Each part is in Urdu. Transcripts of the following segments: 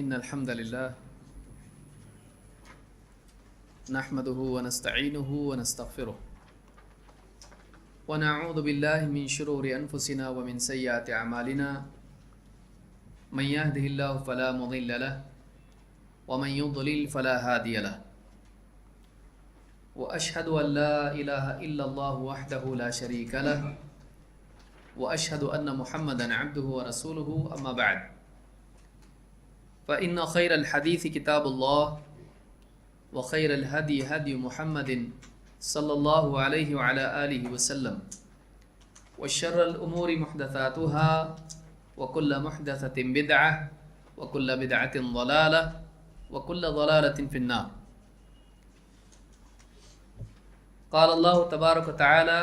إن الحمد لله نحمده ونستعينه ونستغفره ونعوذ بالله من شرور أنفسنا ومن سيئات أعمالنا من يهده الله فلا مضل له ومن يضلل فلا هادي له وأشهد أن لا إله إلا الله وحده لا شريك له وأشهد أن محمدا عبده ورسوله أما بعد فإن خير الحديث كتاب الله وخير الهدي هدي محمد صلى الله عليه وعلى آله وسلم وشر الأمور محدثاتها وكل محدثة بدعة وكل بدعة ضلالة وكل ضلالة في النار. قال الله تبارك وتعالى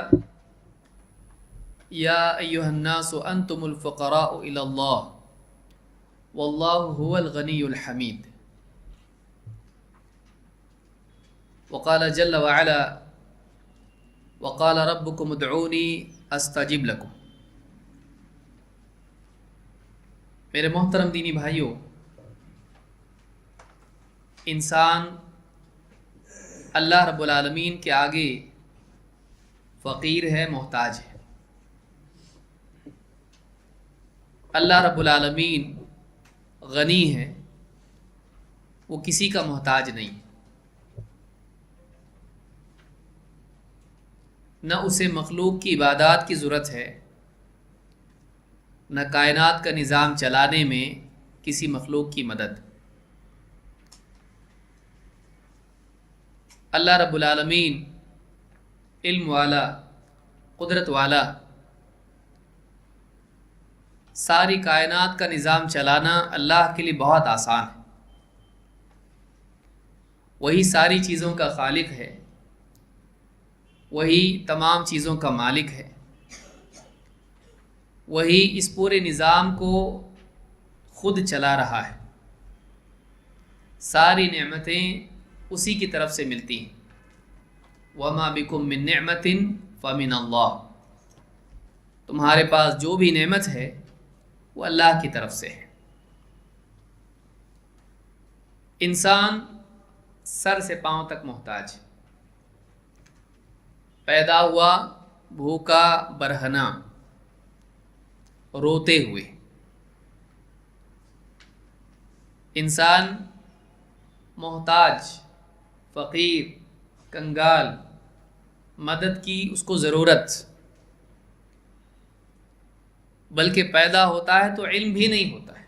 يا أيها الناس أنتم الفقراء إلى الله والله هو الغني الحميد. وقال جل وعلا وقال ربكم ادعوني استجب لكم. میرے محترم دینی بھائیوں، انسان اللہ رب العالمین کے آگے فقیر ہے، محتاج ہے. اللہ رب العالمین غنی ہے، وہ کسی کا محتاج نہیں، نہ اسے مخلوق کی عبادات کی ضرورت ہے، نہ کائنات کا نظام چلانے میں کسی مخلوق کی مدد. اللہ رب العالمین علم والا، قدرت والا، ساری کائنات کا نظام چلانا اللہ کے لیے بہت آسان ہے. وہی ساری چیزوں کا خالق ہے، وہی تمام چیزوں کا مالک ہے، وہی اس پورے نظام کو خود چلا رہا ہے. ساری نعمتیں اسی کی طرف سے ملتی ہیں. وَمَا بِكُم مِّن نِّعْمَةٍ فَمِنَ اللَّهِ. تمہارے پاس جو بھی نعمت ہے وہ اللہ کی طرف سے ہے. انسان سر سے پاؤں تک محتاج ہے. پیدا ہوا بھوکا برہنا، روتے ہوئے. انسان محتاج، فقیر، کنگال، مدد کی اس کو ضرورت. بلکہ پیدا ہوتا ہے تو علم بھی نہیں ہوتا ہے.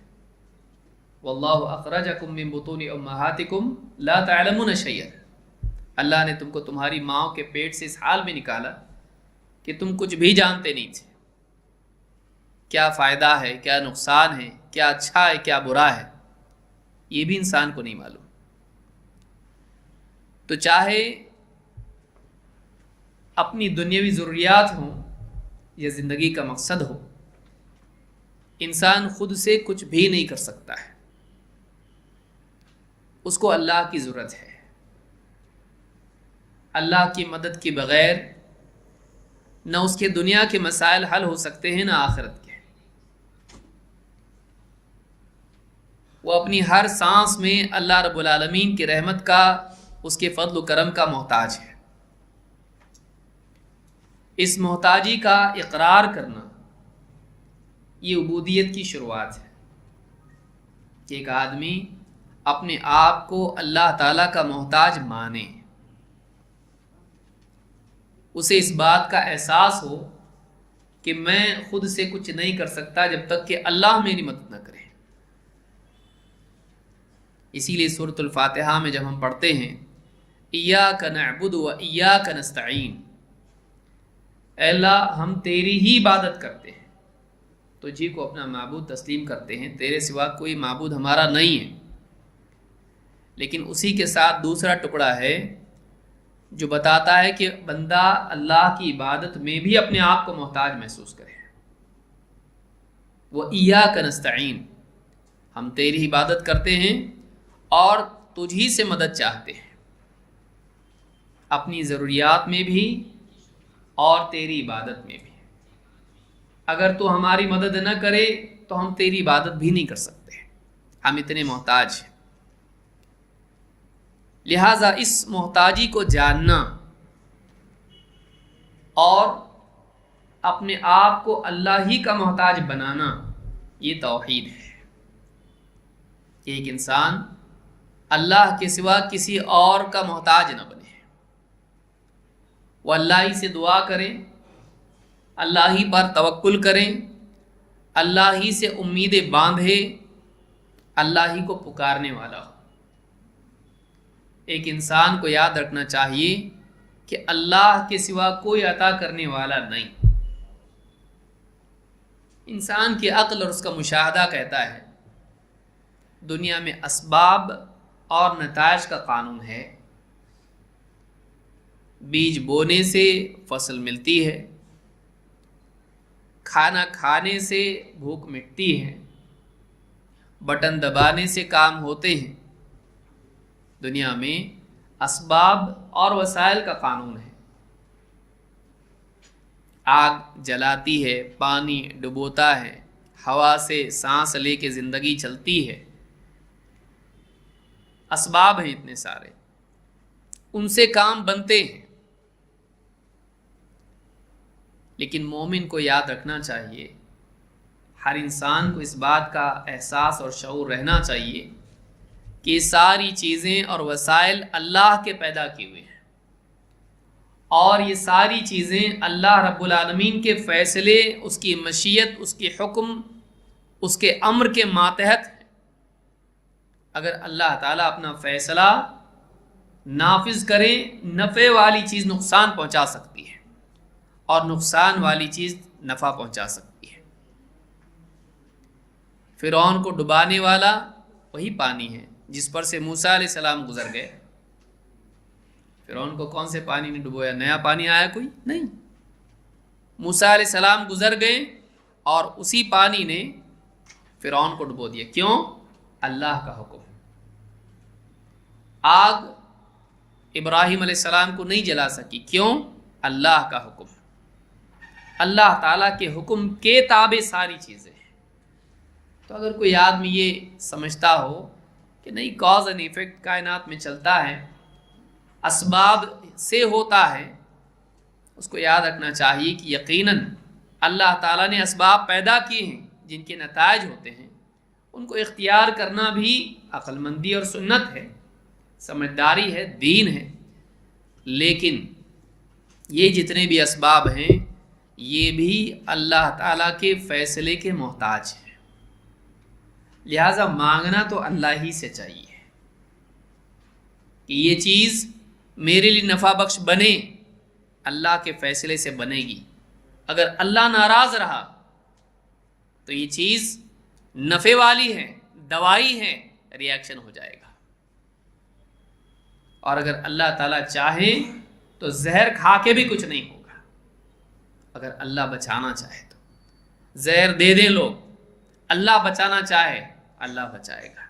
واللہ اخرجکم من بطون امہاتکم لا تعلمون شیئا. اللہ نے تم کو تمہاری ماں کے پیٹ سے اس حال میں نکالا کہ تم کچھ بھی جانتے نہیں تھے. کیا فائدہ ہے، کیا نقصان ہے، کیا اچھا ہے، کیا برا ہے، یہ بھی انسان کو نہیں معلوم. تو چاہے اپنی دنیاوی ضروریات ہوں یا زندگی کا مقصد ہو، انسان خود سے کچھ بھی نہیں کر سکتا ہے. اس کو اللہ کی ضرورت ہے. اللہ کی مدد کے بغیر نہ اس کے دنیا کے مسائل حل ہو سکتے ہیں، نہ آخرت کے. وہ اپنی ہر سانس میں اللہ رب العالمین کی رحمت کا، اس کے فضل و کرم کا محتاج ہے. اس محتاجی کا اقرار کرنا یہ عبودیت کی شروعات ہے کہ ایک آدمی اپنے آپ کو اللہ تعالیٰ کا محتاج مانے. اسے اس بات کا احساس ہو کہ میں خود سے کچھ نہیں کر سکتا جب تک کہ اللہ میری مدد نہ کرے. اسی لیے سورۃ الفاتحہ میں جب ہم پڑھتے ہیں ایاک نعبد و ایاک نستعین، اے اللہ ہم تیری ہی عبادت کرتے ہیں، تجھی کو اپنا معبود تسلیم کرتے ہیں، تیرے سوا کوئی معبود ہمارا نہیں ہے. لیکن اسی کے ساتھ دوسرا ٹکڑا ہے جو بتاتا ہے کہ بندہ اللہ کی عبادت میں بھی اپنے آپ کو محتاج محسوس کرے. وَإِيَّاكَ نَسْتَعِينُ، ہم تیری عبادت کرتے ہیں اور تجھی سے مدد چاہتے ہیں، اپنی ضروریات میں بھی اور تیری عبادت میں بھی. اگر تو ہماری مدد نہ کرے تو ہم تیری عبادت بھی نہیں کر سکتے. ہم اتنے محتاج ہیں. لہٰذا اس محتاجی کو جاننا اور اپنے آپ کو اللہ ہی کا محتاج بنانا، یہ توحید ہے کہ ایک انسان اللہ کے سوا کسی اور کا محتاج نہ بنے، وہ اللہ ہی سے دعا کریں، اللہ ہی پر توکل کریں، اللہ ہی سے امیدیں باندھے، اللہ ہی کو پکارنے والا ہو. ایک انسان کو یاد رکھنا چاہیے کہ اللہ کے سوا کوئی عطا کرنے والا نہیں. انسان کی عقل اور اس کا مشاہدہ کہتا ہے دنیا میں اسباب اور نتائج کا قانون ہے. بیج بونے سے فصل ملتی ہے، کھانا کھانے سے بھوک مٹتی ہے، بٹن دبانے سے کام ہوتے ہیں. دنیا میں اسباب اور وسائل کا قانون ہے. آگ جلاتی ہے، پانی ڈبوتا ہے، ہوا سے سانس لے کے زندگی چلتی ہے. اسباب ہیں اتنے سارے، ان سے کام بنتے ہیں. لیکن مومن کو یاد رکھنا چاہیے، ہر انسان کو اس بات کا احساس اور شعور رہنا چاہیے کہ یہ ساری چیزیں اور وسائل اللہ کے پیدا کیے ہوئے ہیں، اور یہ ساری چیزیں اللہ رب العالمین کے فیصلے، اس کی مشیت، اس کے حکم، اس کے امر کے ماتحت ہیں. اگر اللہ تعالیٰ اپنا فیصلہ نافذ کرے، نفع والی چیز نقصان پہنچا سکتی ہے اور نقصان والی چیز نفع پہنچا سکتی ہے. فرعون کو ڈبانے والا وہی پانی ہے جس پر سے موسیٰ علیہ السلام گزر گئے. فرعون کو کون سے پانی نے ڈبویا؟ نیا پانی آیا کوئی نہیں. موسیٰ علیہ السلام گزر گئے اور اسی پانی نے فرعون کو ڈبو دیا. کیوں؟ اللہ کا حکم. آگ ابراہیم علیہ السلام کو نہیں جلا سکی. کیوں؟ اللہ کا حکم. اللہ تعالیٰ کے حکم کے تابع ساری چیزیں ہیں. تو اگر کوئی آدمی یہ سمجھتا ہو کہ نہیں، کاز اینڈ ایفیکٹ کائنات میں چلتا ہے، اسباب سے ہوتا ہے، اس کو یاد رکھنا چاہیے کہ یقیناً اللہ تعالیٰ نے اسباب پیدا کیے ہیں جن کے نتائج ہوتے ہیں. ان کو اختیار کرنا بھی عقل مندی اور سنت ہے، سمجھداری ہے، دین ہے. لیکن یہ جتنے بھی اسباب ہیں یہ بھی اللہ تعالیٰ کے فیصلے کے محتاج ہیں. لہٰذا مانگنا تو اللہ ہی سے چاہیے کہ یہ چیز میرے لیے نفع بخش بنے، اللہ کے فیصلے سے بنے گی. اگر اللہ ناراض رہا تو یہ چیز نفع والی ہے، دوائی ہے، ری ایکشن ہو جائے گا. اور اگر اللہ تعالیٰ چاہے تو زہر کھا کے بھی کچھ نہیں ہوگا. اگر اللہ بچانا چاہے تو زہر دے دیں لوگ، اللہ بچانا چاہے اللہ بچائے گا.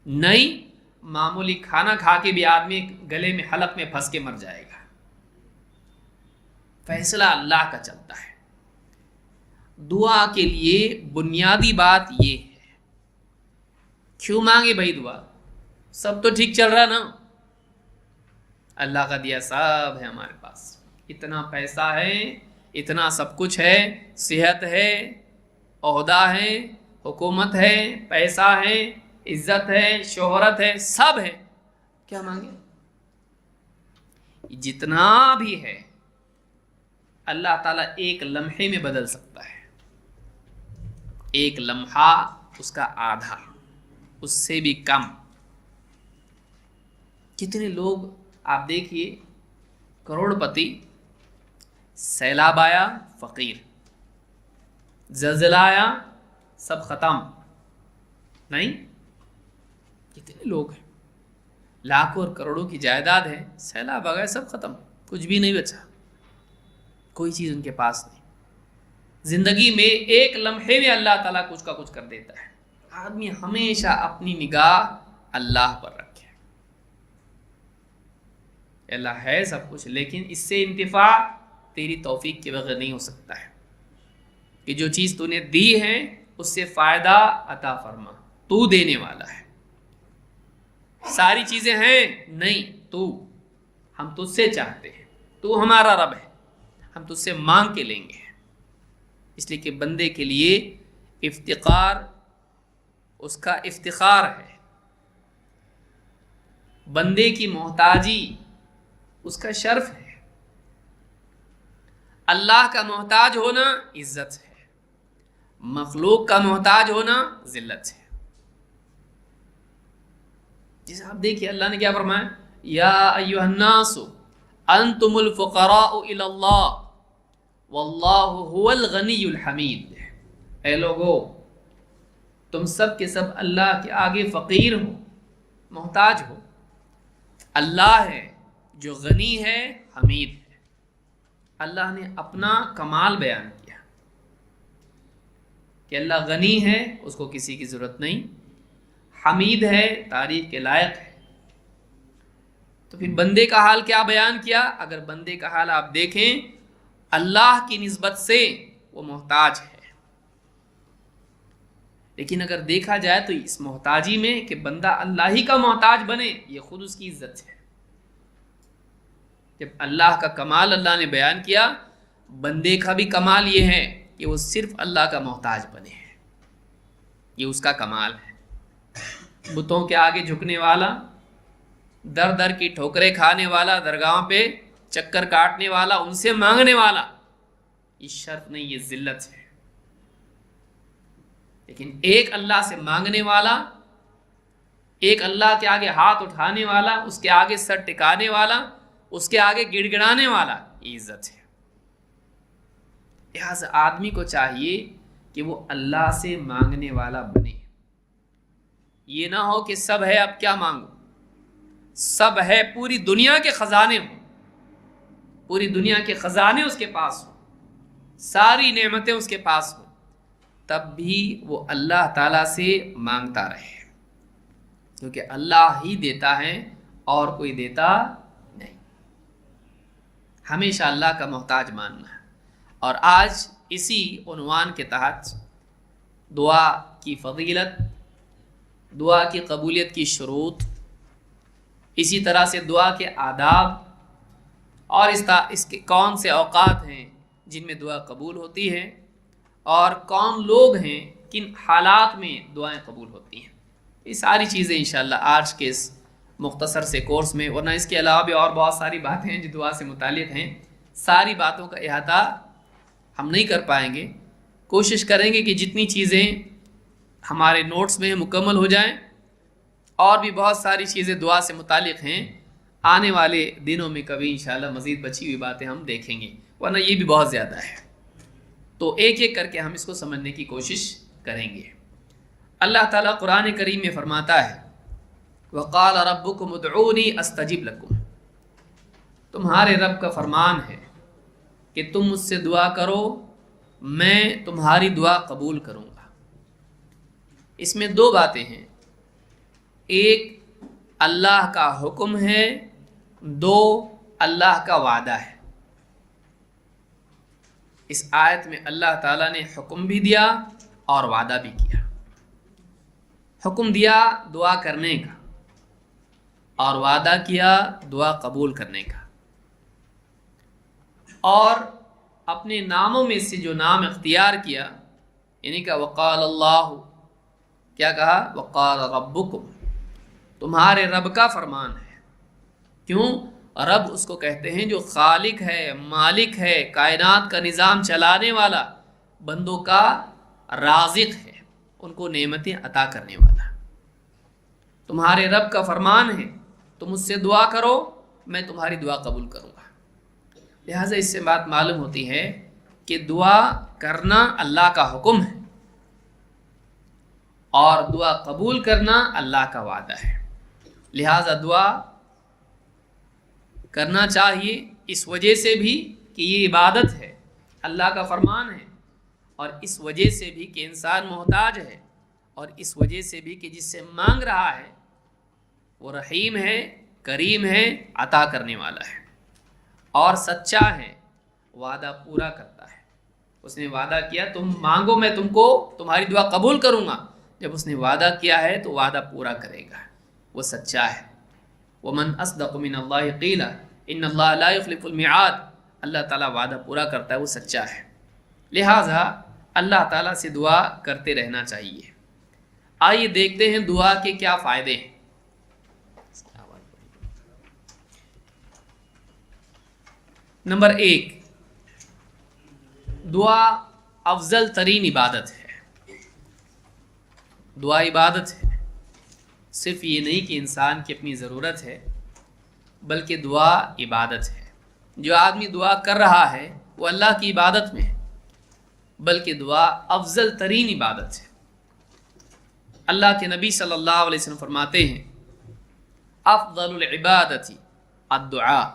نہیں، معمولی کھانا کھا کے بھی آدمی گلے میں حلق میں پھنس کے مر جائے گا. فیصلہ اللہ کا چلتا ہے. دعا کے لیے بنیادی بات یہ ہے، کیوں مانگے بھائی دعا؟ سب تو ٹھیک چل رہا نا، اللہ کا دیا سب ہے ہمارے پاس، اتنا پیسہ ہے، اتنا سب کچھ ہے، صحت ہے، عہدہ ہے، حکومت ہے، پیسہ ہے، عزت ہے، شہرت ہے، سب ہے، کیا مانگے؟ جتنا بھی ہے اللہ تعالیٰ ایک لمحے میں بدل سکتا ہے. ایک لمحہ اس کا آدھا، اس سے بھی کم. کتنے لوگ آپ دیکھیے، کروڑ پتی، سیلاب آیا فقیر، زلزلہ آیا سب ختم. نہیں، کتنے لوگ ہیں لاکھوں اور کروڑوں کی جائیداد ہے، سیلاب آ گیا سب ختم، کچھ بھی نہیں بچا، کوئی چیز ان کے پاس نہیں. زندگی میں ایک لمحے میں اللہ تعالیٰ کچھ کا کچھ کر دیتا ہے. آدمی ہمیشہ اپنی نگاہ اللہ پر رکھے. اللہ ہے سب کچھ، لیکن اس سے انتفاع تیری توفیق کے بغیر نہیں ہو سکتا ہے. کہ جو چیز تو نے دی ہے اس سے فائدہ عطا فرما. تو دینے والا ہے. ساری چیزیں ہیں نہیں، تو ہم تجھ سے چاہتے ہیں، تو ہمارا رب ہے، ہم تجھ سے مانگ کے لیں گے. اس لیے کہ بندے کے لیے افتقار اس کا افتخار ہے، بندے کی محتاجی اس کا شرف ہے. اللہ کا محتاج ہونا عزت ہے، مخلوق کا محتاج ہونا ذلت ہے. جیسے آپ دیکھیے اللہ نے کیا فرمایا، یا ایھا الناس انتم الفقراء الی اللہ واللہ هو الغنی الحمید. اے لوگو تم سب کے سب اللہ کے آگے فقیر ہو، محتاج ہو. اللہ ہے جو غنی ہے، حمید ہے. اللہ نے اپنا کمال بیان کیا کہ اللہ غنی ہے، اس کو کسی کی ضرورت نہیں، حمید ہے، تعریف کے لائق ہے. تو پھر بندے کا حال کیا بیان کیا؟ اگر بندے کا حال آپ دیکھیں، اللہ کی نسبت سے وہ محتاج ہے. لیکن اگر دیکھا جائے تو اس محتاجی میں کہ بندہ اللہ ہی کا محتاج بنے، یہ خود اس کی عزت ہے. جب اللہ کا کمال اللہ نے بیان کیا، بندے کا بھی کمال یہ ہے کہ وہ صرف اللہ کا محتاج بنے. یہ اس کا کمال ہے. بتوں کے آگے جھکنے والا، در در کی ٹھوکریں کھانے والا، درگاہوں پہ چکر کاٹنے والا، ان سے مانگنے والا، یہ شرف نہیں، یہ ذلت ہے. لیکن ایک اللہ سے مانگنے والا، ایک اللہ کے آگے ہاتھ اٹھانے والا، اس کے آگے سر ٹکانے والا، اس کے آگے گڑ گڑانے والا، یہ عزت ہے. لہٰذا آدمی کو چاہیے کہ وہ اللہ سے مانگنے والا بنے. یہ نہ ہو کہ سب ہے اب کیا مانگو، سب ہے، پوری دنیا کے خزانے ہوں، پوری دنیا کے خزانے اس کے پاس ہوں، ساری نعمتیں اس کے پاس ہوں، تب بھی وہ اللہ تعالیٰ سے مانگتا رہے، کیونکہ اللہ ہی دیتا ہے اور کوئی دیتا نہیں. ہمیشہ اللہ کا محتاج ماننا ہے. اور آج اسی عنوان کے تحت دعا کی فضیلت، دعا کی قبولیت کی شروط، اسی طرح سے دعا کے آداب، اور اس کے کون سے اوقات ہیں جن میں دعا قبول ہوتی ہے، اور کون لوگ ہیں، کن حالات میں دعائیں قبول ہوتی ہیں، یہ ساری چیزیں انشاءاللہ آج کے اس مختصر سے کورس میں، ورنہ اس کے علاوہ بھی اور بہت ساری باتیں ہیں جو دعا سے متعلق ہیں، ساری باتوں کا احاطہ ہم نہیں کر پائیں گے. کوشش کریں گے کہ جتنی چیزیں ہمارے نوٹس میں مکمل ہو جائیں، اور بھی بہت ساری چیزیں دعا سے متعلق ہیں، آنے والے دنوں میں کبھی انشاءاللہ مزید بچی ہوئی باتیں ہم دیکھیں گے، ورنہ یہ بھی بہت زیادہ ہے. تو ایک ایک کر کے ہم اس کو سمجھنے کی کوشش کریں گے. اللہ تعالیٰ قرآن کریم میں فرماتا ہے، وَقَالَ رَبُّكُمُ ادْعُونِي أَسْتَجِبْ لَكُمْ. تمہارے رب کا فرمان ہے کہ تم مجھ سے دعا کرو، میں تمہاری دعا قبول کروں گا. اس میں دو باتیں ہیں، ایک اللہ کا حکم ہے، دو اللہ کا وعدہ ہے. اس آیت میں اللہ تعالیٰ نے حکم بھی دیا اور وعدہ بھی کیا. حکم دیا دعا کرنے کا، اور وعدہ کیا دعا قبول کرنے کا. اور اپنے ناموں میں سے جو نام اختیار کیا، یعنی کہ وقال اللہ، کیا کہا؟ وقال ربکم، تمہارے رب کا فرمان ہے. کیوں؟ رب اس کو کہتے ہیں جو خالق ہے، مالک ہے، کائنات کا نظام چلانے والا، بندوں کا رازق ہے، ان کو نعمتیں عطا کرنے والا. تمہارے رب کا فرمان ہے تم مجھ سے دعا کرو، میں تمہاری دعا قبول کروں گا. لہٰذا اس سے بات معلوم ہوتی ہے کہ دعا کرنا اللہ کا حکم ہے، اور دعا قبول کرنا اللہ کا وعدہ ہے. لہٰذا دعا کرنا چاہیے، اس وجہ سے بھی کہ یہ عبادت ہے، اللہ کا فرمان ہے، اور اس وجہ سے بھی کہ انسان محتاج ہے، اور اس وجہ سے بھی کہ جس سے مانگ رہا ہے وہ رحیم ہے، کریم ہے، عطا کرنے والا ہے، اور سچا ہے، وعدہ پورا کرتا ہے. اس نے وعدہ کیا تم مانگو میں تم کو تمہاری دعا قبول کروں گا، جب اس نے وعدہ کیا ہے تو وعدہ پورا کرے گا، وہ سچا ہے۔ وَمَنْ أَصْدَقُ مِنَ اللَّهِ قِيلًا إِنَّ اللَّهَ لَا يُخْلِفُ الْمِيعَادَ، اللہ تعالیٰ وعدہ پورا کرتا ہے، وہ سچا ہے۔ لہٰذا اللہ تعالیٰ سے دعا کرتے رہنا چاہیے۔ آئیے دیکھتے ہیں دعا کے کیا فائدے ہیں۔ نمبر 1، دعا افضل ترین عبادت ہے۔ دعا عبادت ہے، صرف یہ نہیں کہ انسان کی اپنی ضرورت ہے، بلکہ دعا عبادت ہے۔ جو آدمی دعا کر رہا ہے وہ اللہ کی عبادت میں ہے، بلکہ دعا افضل ترین عبادت ہے۔ اللہ کے نبی صلی اللہ علیہ وسلم فرماتے ہیں افضل العبادت الدعاء،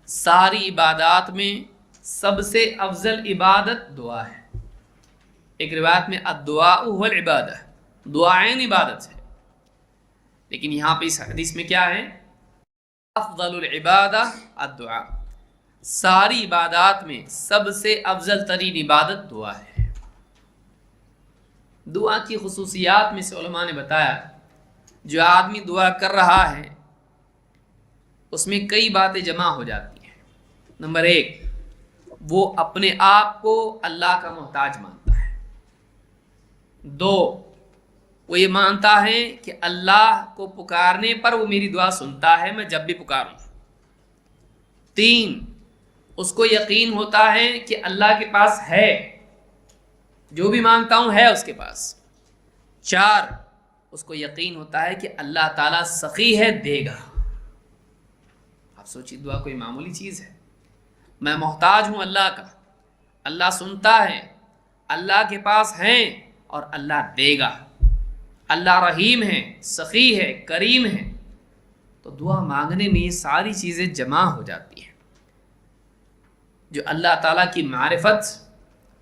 ساری عبادات میں سب سے افضل عبادت دعا ہے۔ ایک روایت میں الدعاء هو العبادہ، دعائیں عبادت ہے، لیکن یہاں پہ اس حدیث میں کیا ہے؟ افضل العبادہ الدعاء، ساری عبادات میں سب سے افضل ترین عبادت دعا ہے۔ دعا کی خصوصیات میں سے علماء نے بتایا جو آدمی دعا کر رہا ہے اس میں کئی باتیں جمع ہو جاتی ہیں۔ نمبر 1، وہ اپنے آپ کو اللہ کا محتاج مانتا ہے۔ 2، وہ یہ مانتا ہے کہ اللہ کو پکارنے پر وہ میری دعا سنتا ہے، میں جب بھی پکاروں۔ 3، اس کو یقین ہوتا ہے کہ اللہ کے پاس ہے، جو بھی مانگتا ہوں ہے اس کے پاس۔ 4، اس کو یقین ہوتا ہے کہ اللہ تعالیٰ سخی ہے، دے گا۔ آپ سوچیے دعا کوئی معمولی چیز ہے؟ میں محتاج ہوں اللہ کا، اللہ سنتا ہے، اللہ کے پاس ہیں اور اللہ دے گا، اللہ رحیم ہے، سخی ہے، کریم ہے۔ تو دعا مانگنے میں یہ ساری چیزیں جمع ہو جاتی ہیں، جو اللہ تعالیٰ کی معرفت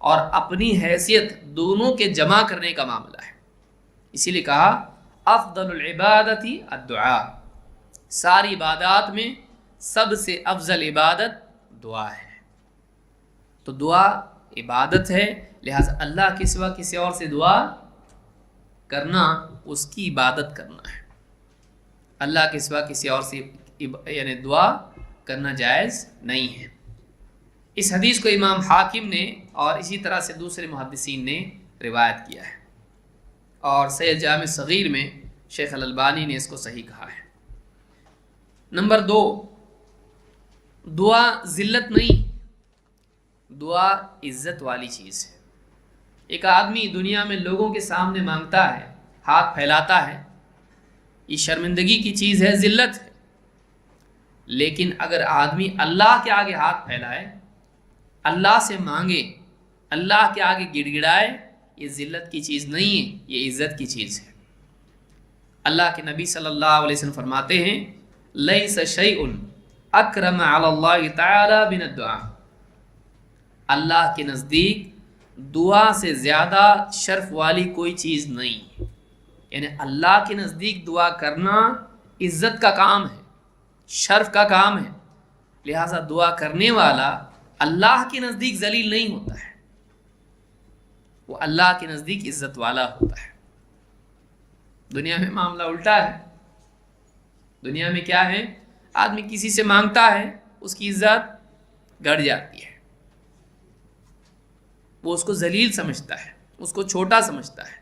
اور اپنی حیثیت دونوں کے جمع کرنے کا معاملہ ہے۔ اسی لیے کہا افضل العبادت الدعاء، ساری عبادات میں سب سے افضل عبادت دعا ہے۔ تو دعا عبادت ہے، لہٰذا اللہ کے سوا کسی اور سے دعا کرنا اس کی عبادت کرنا ہے۔ اللہ کے سوا کسی اور سے یعنی دعا کرنا جائز نہیں ہے۔ اس حدیث کو امام حاکم نے اور اسی طرح سے دوسرے محدثین نے روایت کیا ہے، اور سید جامع صغیر میں شیخ الالبانی نے اس کو صحیح کہا ہے۔ نمبر 2، دعا ذلت نہیں، دعا عزت والی چیز ہے۔ ایک آدمی دنیا میں لوگوں کے سامنے مانگتا ہے، ہاتھ پھیلاتا ہے، یہ شرمندگی کی چیز ہے، ذلت ہے۔ لیکن اگر آدمی اللہ کے آگے ہاتھ پھیلائے، اللہ سے مانگے، اللہ کے آگے گڑ گڑائے، یہ ذلت کی چیز نہیں ہے، یہ عزت کی چیز ہے۔ اللہ کے نبی صلی اللہ علیہ وسلم فرماتے ہیں لیس شیء اکرم علی اللہ تعالی من الدعاء، اللہ کے نزدیک دعا سے زیادہ شرف والی کوئی چیز نہیں۔ یعنی اللہ کے نزدیک دعا کرنا عزت کا کام ہے، شرف کا کام ہے، لہٰذا دعا کرنے والا اللہ کے نزدیک ذلیل نہیں ہوتا ہے، وہ اللہ کے نزدیک عزت والا ہوتا ہے۔ دنیا میں معاملہ الٹا ہے۔ دنیا میں کیا ہے؟ آدمی کسی سے مانگتا ہے، اس کی عزت گڑ جاتی ہے، وہ اس کو ذلیل سمجھتا ہے، اس کو چھوٹا سمجھتا ہے۔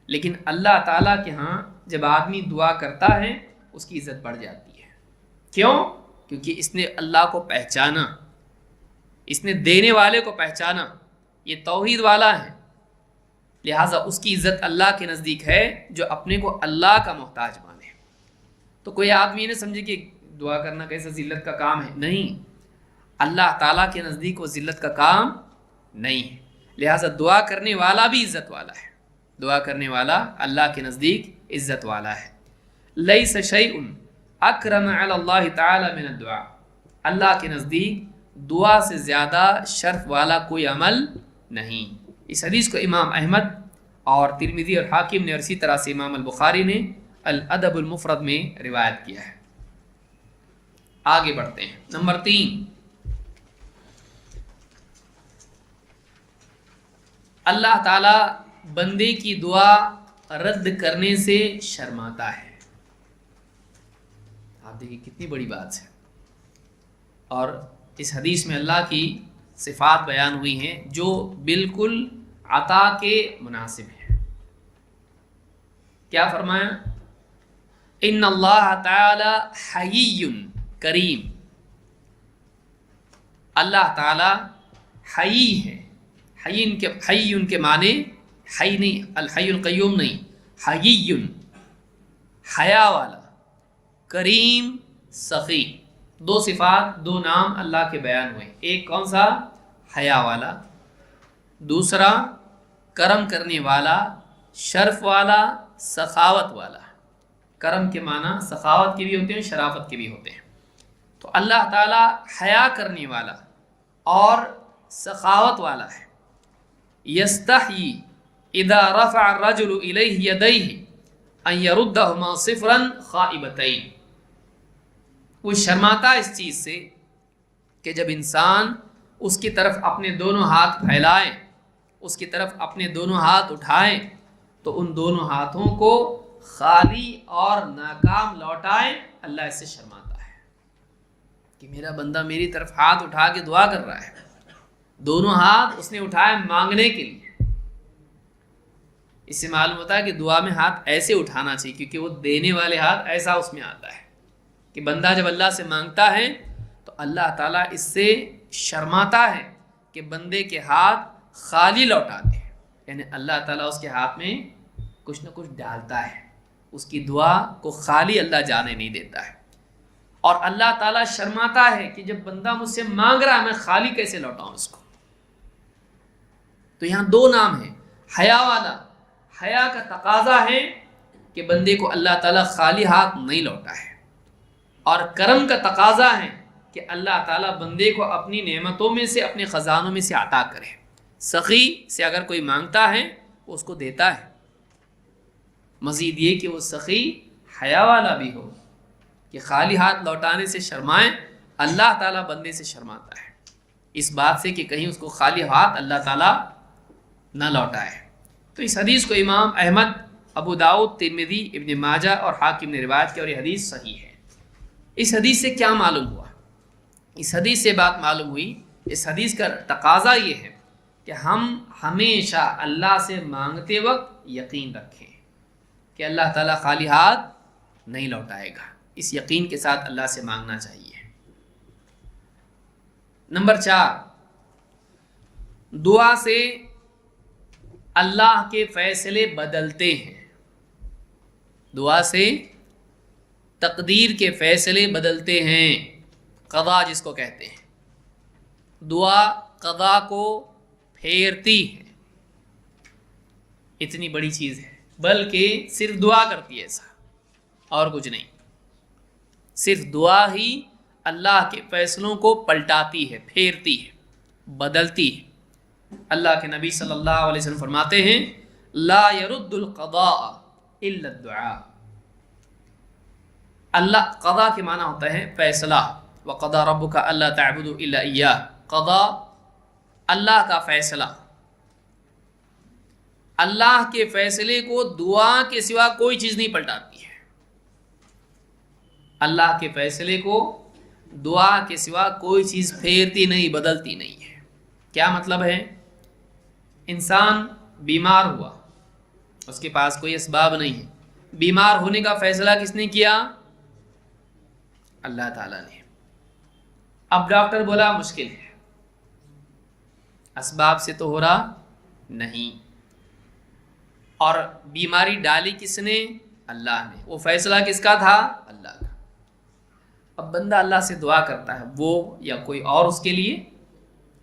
لیکن اللہ تعالیٰ کے ہاں جب آدمی دعا کرتا ہے اس کی عزت بڑھ جاتی ہے۔ کیوں؟ کیونکہ اس نے اللہ کو پہچانا، اس نے دینے والے کو پہچانا، یہ توحید والا ہے، لہٰذا اس کی عزت اللہ کے نزدیک ہے جو اپنے کو اللہ کا محتاج مانے۔ تو کوئی آدمی نہ سمجھے کہ دعا کرنا کیسا ذلت کا کام ہے، نہیں، اللہ تعالیٰ کے نزدیک وہ ذلت کا کام نہیں ہے، لہٰذا دعا کرنے والا بھی عزت والا ہے، دعا کرنے والا اللہ کے نزدیک عزت والا ہے۔ لیس شیء اکرم علی اللہ تعالی من الدعاء، اللہ کے نزدیک دعا سے زیادہ شرف والا کوئی عمل نہیں۔ اس حدیث کو امام احمد اور ترمذی اور حاکم نے اور اسی طرح سے امام البخاری نے الادب المفرد میں روایت کیا ہے۔ آگے بڑھتے ہیں۔ نمبر 3، اللہ تعالیٰ بندے کی دعا رد کرنے سے شرماتا ہے۔ آپ دیکھیں کتنی بڑی بات ہے۔ اور اس حدیث میں اللہ کی صفات بیان ہوئی ہیں جو بالکل عطا کے مناسب ہیں۔ کیا فرمایا؟ ان اللہ تعالی حیی کریم، اللہ تعالی حیی ہے۔ حیی ان کے معنی حی نہیں، الحی القیوم نہیں، حیی حیا والا، کریم سخی، دو صفات، دو نام اللہ کے بیان ہوئے۔ ایک کون سا؟ حیا والا، دوسرا کرم کرنے والا، شرف والا، سخاوت والا۔ کرم کے معنی سخاوت کے بھی ہوتے ہیں، شرافت کے بھی ہوتے ہیں۔ تو اللہ تعالی حیا کرنے والا اور سخاوت والا ہے۔ یستحیی اذا رفع الرجل الیہ یدیہ ان یردہما صفرا خائبتین، وہ شرماتا اس چیز سے کہ جب انسان اس کی طرف اپنے دونوں ہاتھ پھیلائے، اس کی طرف اپنے دونوں ہاتھ اٹھائیں تو ان دونوں ہاتھوں کو خالی اور ناکام لوٹائیں۔ اللہ اس سے شرماتا ہے کہ میرا بندہ میری طرف ہاتھ اٹھا کے دعا کر رہا ہے، دونوں ہاتھ اس نے اٹھائے مانگنے کے لیے۔ اس سے معلوم ہوتا ہے کہ دعا میں ہاتھ ایسے اٹھانا چاہیے، کیونکہ وہ دینے والے ہاتھ ایسا اس میں آتا ہے کہ بندہ جب اللہ سے مانگتا ہے تو اللہ تعالیٰ اس سے شرماتا ہے کہ بندے کے ہاتھ خالی لوٹا دے، یعنی اللہ تعالیٰ اس کے ہاتھ میں کچھ نہ کچھ ڈالتا ہے، اس کی دعا کو خالی اللہ جانے نہیں دیتا ہے۔ اور اللہ تعالیٰ شرماتا ہے کہ جب بندہ مجھ سے مانگ رہا ہے میں خالی کیسے لوٹاؤں اس کو۔ تو یہاں دو نام ہیں، حیا والا، حیا کا تقاضا ہے کہ بندے کو اللہ تعالیٰ خالی ہاتھ نہیں لوٹا ہے، اور کرم کا تقاضا ہے کہ اللہ تعالیٰ بندے کو اپنی نعمتوں میں سے، اپنے خزانوں میں سے عطا کرے۔ سخی سے اگر کوئی مانگتا ہے وہ اس کو دیتا ہے، مزید یہ کہ وہ سخی حیا والا بھی ہو کہ خالی ہاتھ لوٹانے سے شرمائے۔ اللہ تعالیٰ بندے سے شرماتا ہے اس بات سے کہ کہیں اس کو خالی ہاتھ اللہ تعالیٰ نہ لوٹائے۔ تو اس حدیث کو امام احمد، ابو داؤد، ترمذی، ابن ماجہ اور حاکم نے روایت کی اور یہ حدیث صحیح ہے۔ اس حدیث سے کیا معلوم ہوا؟ اس حدیث سے بات معلوم ہوئی، اس حدیث کا تقاضا یہ ہے کہ ہم ہمیشہ اللہ سے مانگتے وقت یقین رکھیں کہ اللہ تعالیٰ خالی ہاتھ نہیں لوٹائے گا۔ اس یقین کے ساتھ اللہ سے مانگنا چاہیے۔ نمبر 4، دعا سے اللہ کے فیصلے بدلتے ہیں۔ دعا سے تقدیر کے فیصلے بدلتے ہیں، قضا جس کو کہتے ہیں۔ دعا قضا کو پھیرتی ہے، اتنی بڑی چیز ہے، بلکہ صرف دعا کرتی ہے ایسا اور کچھ نہیں، صرف دعا ہی اللہ کے فیصلوں کو پلٹاتی ہے، پھیرتی ہے، بدلتی ہے۔ اللہ کے نبی صلی اللہ علیہ وسلم فرماتے ہیں لا يرد القضاء الا الدعاء۔ اللہ قضا کے معنی ہوتا ہے فیصلہ، وقضى ربك الا تعبدوا الا اياه۔ قضا اللہ کا فیصلہ، اللہ کے فیصلے کو دعا کے سوا کوئی چیز نہیں پلٹاتی ہے۔ اللہ کے فیصلے کو دعا کے سوا کوئی چیز پھیرتی نہیں، بدلتی نہیں ہے۔ کیا مطلب ہے؟ انسان بیمار ہوا، اس کے پاس کوئی اسباب نہیں ہے، بیمار ہونے کا فیصلہ کس نے کیا؟ اللہ تعالیٰ نے۔ اب ڈاکٹر بولا مشکل ہے، اسباب سے تو ہو رہا نہیں، اور بیماری ڈالی کس نے؟ اللہ نے۔ وہ فیصلہ کس کا تھا؟ اللہ کا۔ اب بندہ اللہ سے دعا کرتا ہے، وہ یا کوئی اور اس کے لیے،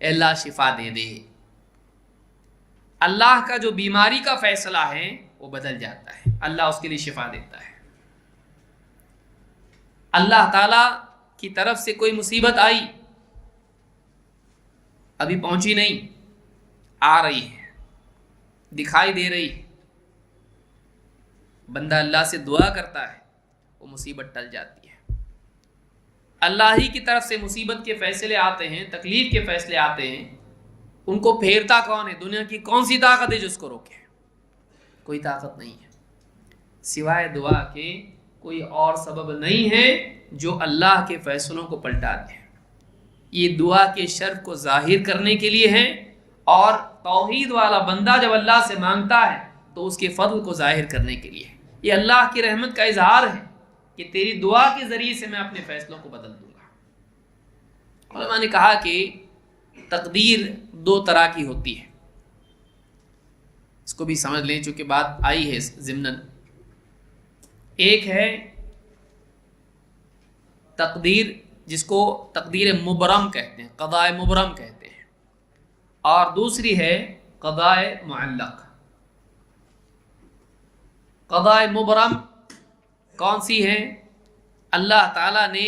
اے اللہ شفا دے دے۔ اللہ کا جو بیماری کا فیصلہ ہے وہ بدل جاتا ہے، اللہ اس کے لیے شفا دیتا ہے۔ اللہ تعالیٰ کی طرف سے کوئی مصیبت آئی، ابھی پہنچی نہیں، آ رہی ہے، دکھائی دے رہی ہے، بندہ اللہ سے دعا کرتا ہے، وہ مصیبت ٹل جاتی ہے۔ اللہ ہی کی طرف سے مصیبت کے فیصلے آتے ہیں، تکلیف کے فیصلے آتے ہیں، ان کو پھیرتا کون ہے؟ دنیا کی کون سی طاقت ہے جو اس کو روکے؟ کوئی طاقت نہیں ہے، سوائے دعا کے کوئی اور سبب نہیں ہے جو اللہ کے فیصلوں کو پلٹا دے۔ یہ دعا کے شرف کو ظاہر کرنے کے لیے ہے، اور توحید والا بندہ جب اللہ سے مانگتا ہے تو اس کے فضل کو ظاہر کرنے کے لیے ہے۔ یہ اللہ کی رحمت کا اظہار ہے کہ تیری دعا کے ذریعے سے میں اپنے فیصلوں کو بدل دوں گا۔ علماء نے کہا کہ تقدیر دو طرح کی ہوتی ہے، اس کو بھی سمجھ لیں چونکہ بات آئی ہے ضمناً۔ ایک ہے تقدیر جس کو تقدیر مبرم کہتے ہیں، قضاء مبرم کہتے ہیں، اور دوسری ہے قضاء معلق۔ قضاء مبرم کون سی ہے؟ اللہ تعالیٰ نے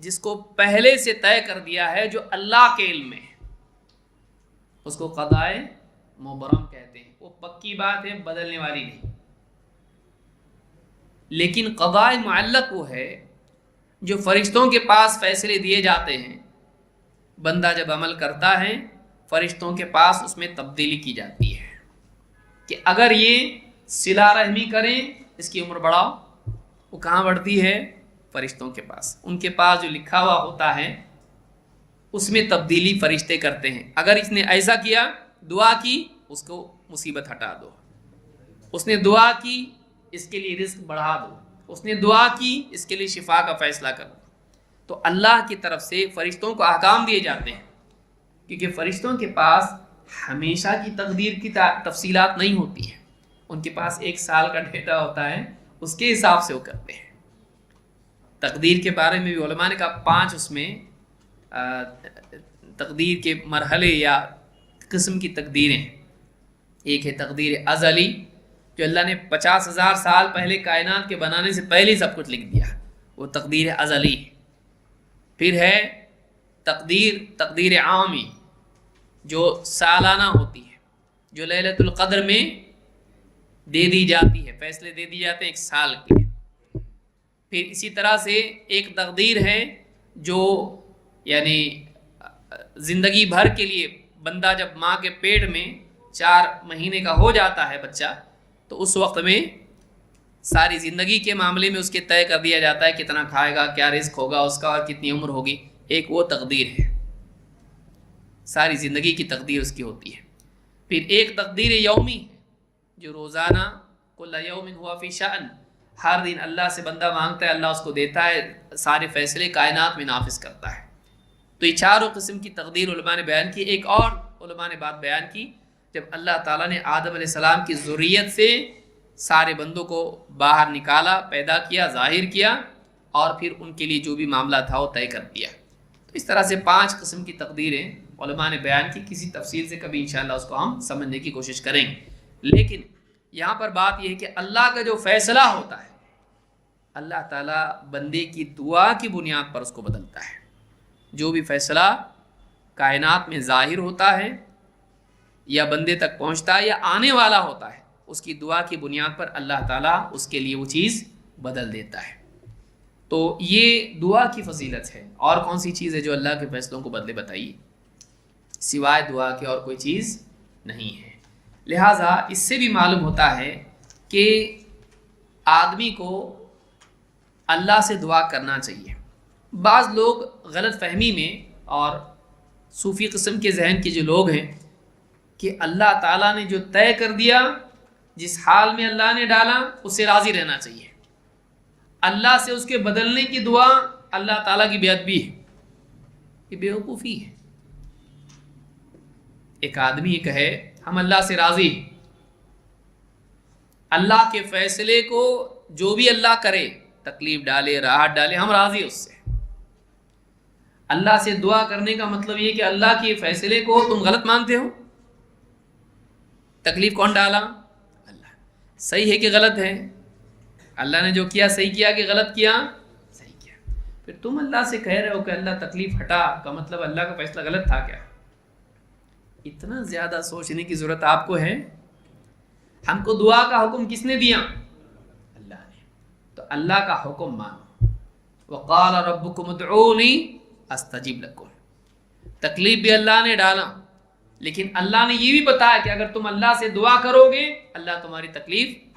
جس کو پہلے سے طے کر دیا ہے، جو اللہ کے علم میں ہے، اس کو قضاء مبرم کہتے ہیں۔ وہ پکی بات ہے، بدلنے والی نہیں۔ لیکن قضاء معلق وہ ہے جو فرشتوں کے پاس فیصلے دیے جاتے ہیں، بندہ جب عمل کرتا ہے فرشتوں کے پاس اس میں تبدیلی کی جاتی ہے کہ اگر یہ صلہ رحمی کریں اس کی عمر بڑھاؤ۔ وہ کہاں بڑھتی ہے؟ فرشتوں کے پاس۔ ان کے پاس جو لکھا ہوا ہوتا ہے اس میں تبدیلی فرشتے کرتے ہیں۔ اگر اس نے ایسا کیا، دعا کی، اس کو مصیبت ہٹا دو، اس نے دعا کی اس کے لیے رزق بڑھا دو، اس نے دعا کی اس کے لیے شفا کا فیصلہ کر دو۔ تو اللہ کی طرف سے فرشتوں کو احکام دیے جاتے ہیں، کیونکہ فرشتوں کے پاس ہمیشہ کی تقدیر کی تفصیلات نہیں ہوتی ہیں، ان کے پاس 1 سال کا ڈیٹا ہوتا ہے، اس کے حساب سے وہ کرتے ہیں۔ تقدیر کے بارے میں بھی علماء نے کہا 5 اس میں تقدیر کے مرحلے یا قسم کی تقدیریں ہیں۔ ایک ہے تقدیر ازلی، جو اللہ نے 50,000 سال پہلے کائنات کے بنانے سے پہلے سب کچھ لکھ دیا، وہ تقدیر ازلی ہے۔ پھر ہے تقدیر عامی، جو سالانہ ہوتی ہے، جو لیلۃ القدر میں دے دی جاتی ہے، فیصلے دے دی جاتے ہیں 1 سال کے۔ پھر اسی طرح سے ایک تقدیر ہے جو یعنی زندگی بھر کے لیے، بندہ جب ماں کے پیٹ میں 4 مہینے کا ہو جاتا ہے بچہ، تو اس وقت میں ساری زندگی کے معاملے میں اس کے طے کر دیا جاتا ہے کتنا کھائے گا، کیا رزق ہوگا اس کا، اور کتنی عمر ہوگی۔ ایک وہ تقدیر ہے، ساری زندگی کی تقدیر اس کی ہوتی ہے۔ پھر ایک تقدیر یومی ہے، جو روزانہ کل یوم ہوا فی شأن، ہر دن اللہ سے بندہ مانگتا ہے، اللہ اس کو دیتا ہے، سارے فیصلے کائنات میں نافذ کرتا ہے۔ تو یہ 4 قسم کی تقدیر علماء نے بیان کی۔ ایک اور علماء نے بات بیان کی، جب اللہ تعالیٰ نے آدم علیہ السلام کی ذریت سے سارے بندوں کو باہر نکالا، پیدا کیا، ظاہر کیا، اور پھر ان کے لیے جو بھی معاملہ تھا وہ طے کر دیا۔ تو اس طرح سے 5 قسم کی تقدیریں علماء نے بیان کی، کسی تفصیل سے کبھی انشاءاللہ اس کو ہم سمجھنے کی کوشش کریں گے۔ لیکن یہاں پر بات یہ ہے کہ اللہ کا جو فیصلہ ہوتا ہے، اللہ تعالیٰ بندے کی دعا کی بنیاد پر اس کو بدلتا ہے۔ جو بھی فیصلہ کائنات میں ظاہر ہوتا ہے یا بندے تک پہنچتا ہے یا آنے والا ہوتا ہے، اس کی دعا کی بنیاد پر اللہ تعالیٰ اس کے لیے وہ چیز بدل دیتا ہے۔ تو یہ دعا کی فضیلت ہے۔ اور کون سی چیز ہے جو اللہ کے فیصلوں کو بدلے؟ بتائیے، سوائے دعا کے اور کوئی چیز نہیں ہے۔ لہٰذا اس سے بھی معلوم ہوتا ہے کہ آدمی کو اللہ سے دعا کرنا چاہیے۔ بعض لوگ غلط فہمی میں اور صوفی قسم کے ذہن کے جو لوگ ہیں کہ اللہ تعالیٰ نے جو طے کر دیا، جس حال میں اللہ نے ڈالا اس سے راضی رہنا چاہیے، اللہ سے اس کے بدلنے کی دعا اللہ تعالیٰ کی بے ادبی ہے، یہ بیوقوفی ہے۔ ایک آدمی یہ کہے ہم اللہ سے راضی ہیں، اللہ کے فیصلے کو جو بھی اللہ کرے، تکلیف ڈالے، راحت ڈالے، ہم راضی اس سے۔ اللہ سے دعا کرنے کا مطلب یہ کہ اللہ کے فیصلے کو تم غلط مانتے ہو، تکلیف کون ڈالا؟ اللہ۔ صحیح ہے کہ غلط ہے؟ اللہ نے جو کیا صحیح کیا کہ غلط کیا؟ صحیح کیا۔ پھر تم اللہ سے کہہ رہے ہو کہ اللہ تکلیف ہٹا، کا مطلب اللہ کا فیصلہ غلط تھا کیا؟ اتنا زیادہ سوچنے کی ضرورت آپ کو ہے؟ ہم کو دعا کا حکم کس نے دیا؟ اللہ نے۔ تو اللہ کا حکم مانو۔ وقال ربکم ادعونی استجب لکم۔ تکلیف بھی اللہ نے ڈالا، لیکن اللہ نے یہ بھی بتایا کہ اگر تم اللہ سے دعا کرو گے اللہ تمہاری تکلیف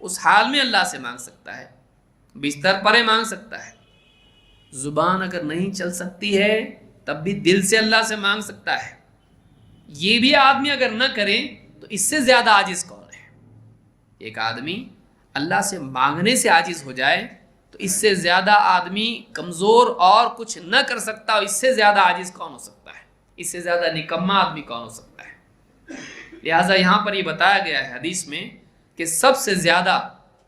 اس حال میں اللہ سے مانگ سکتا ہے، بستر پر مانگ سکتا ہے۔ زبان اگر نہیں چل سکتی ہے تب بھی دل سے اللہ سے مانگ سکتا ہے۔ یہ بھی آدمی اگر نہ کرے تو اس سے زیادہ عاجز کون ہے؟ ایک آدمی اللہ سے مانگنے سے عاجز ہو جائے تو اس سے زیادہ آدمی کمزور اور کچھ نہ کر سکتا، اور اس سے زیادہ عاجز کون ہو سکتا ہے؟ اس سے زیادہ نکما آدمی کون ہو سکتا ہے؟ لہٰذا یہاں پر یہ بتایا گیا ہے حدیث میں کہ سب سے زیادہ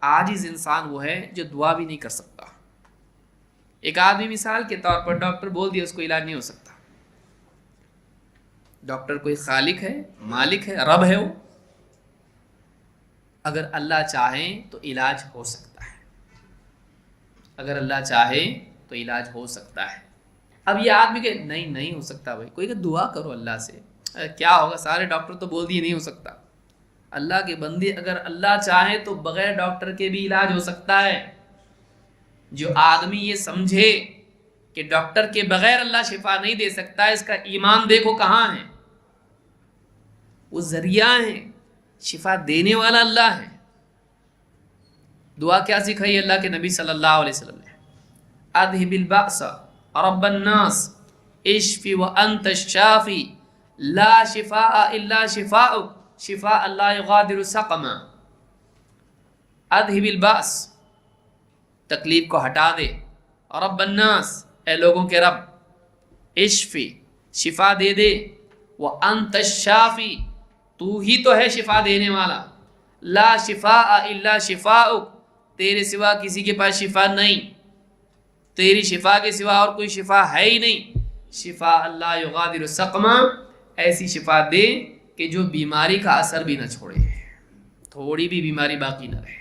عاجز انسان وہ ہے جو دعا بھی نہیں کر سکتا۔ ایک آدمی مثال کے طور پر ڈاکٹر بول دیا اس کو علاج نہیں ہو سکتا۔ ڈاکٹر کوئی خالق ہے، مالک ہے، رب ہے، وہ اگر اللہ چاہے تو علاج ہو سکتا ہے، اگر اللہ چاہے تو علاج ہو سکتا ہے۔ اب یہ آدمی کہ نہیں ہو سکتا، بھائی کوئی کہ دعا کرو اللہ سے، کیا ہوگا، سارے ڈاکٹر تو بول دیے نہیں ہو سکتا۔ اللہ کے بندے اگر اللہ چاہے تو بغیر ڈاکٹر کے بھی علاج ہو سکتا ہے۔ جو آدمی یہ سمجھے کہ ڈاکٹر کے بغیر اللہ شفا نہیں دے سکتا، اس کا ایمان دیکھو کہاں ہے۔ وہ ذریعہ ہیں، شفا دینے والا اللہ ہے۔ دعا کیا سکھائی اللہ کے نبی صلی اللہ علیہ وسلم نے؟ اذهب البأس رب الناس اشفی وانت الشافی لا شفاء الا شفاءک شفاء لا یغادر سقما۔ اذهب البأس، تکلیف کو ہٹا دے، رب الناس، اے لوگوں کے رب، اشفی، شفا دے دے، وانت الشافی، تو ہی تو ہے شفا دینے والا، لا شفاء الا شفاءک، تیرے سوا کسی کے پاس شفا نہیں، تیری شفا کے سوا اور کوئی شفا ہے ہی نہیں۔ شفا اللہ یغادر سقما، ایسی شفا دے کہ جو بیماری کا اثر بھی نہ چھوڑے، تھوڑی بھی بیماری باقی نہ رہے۔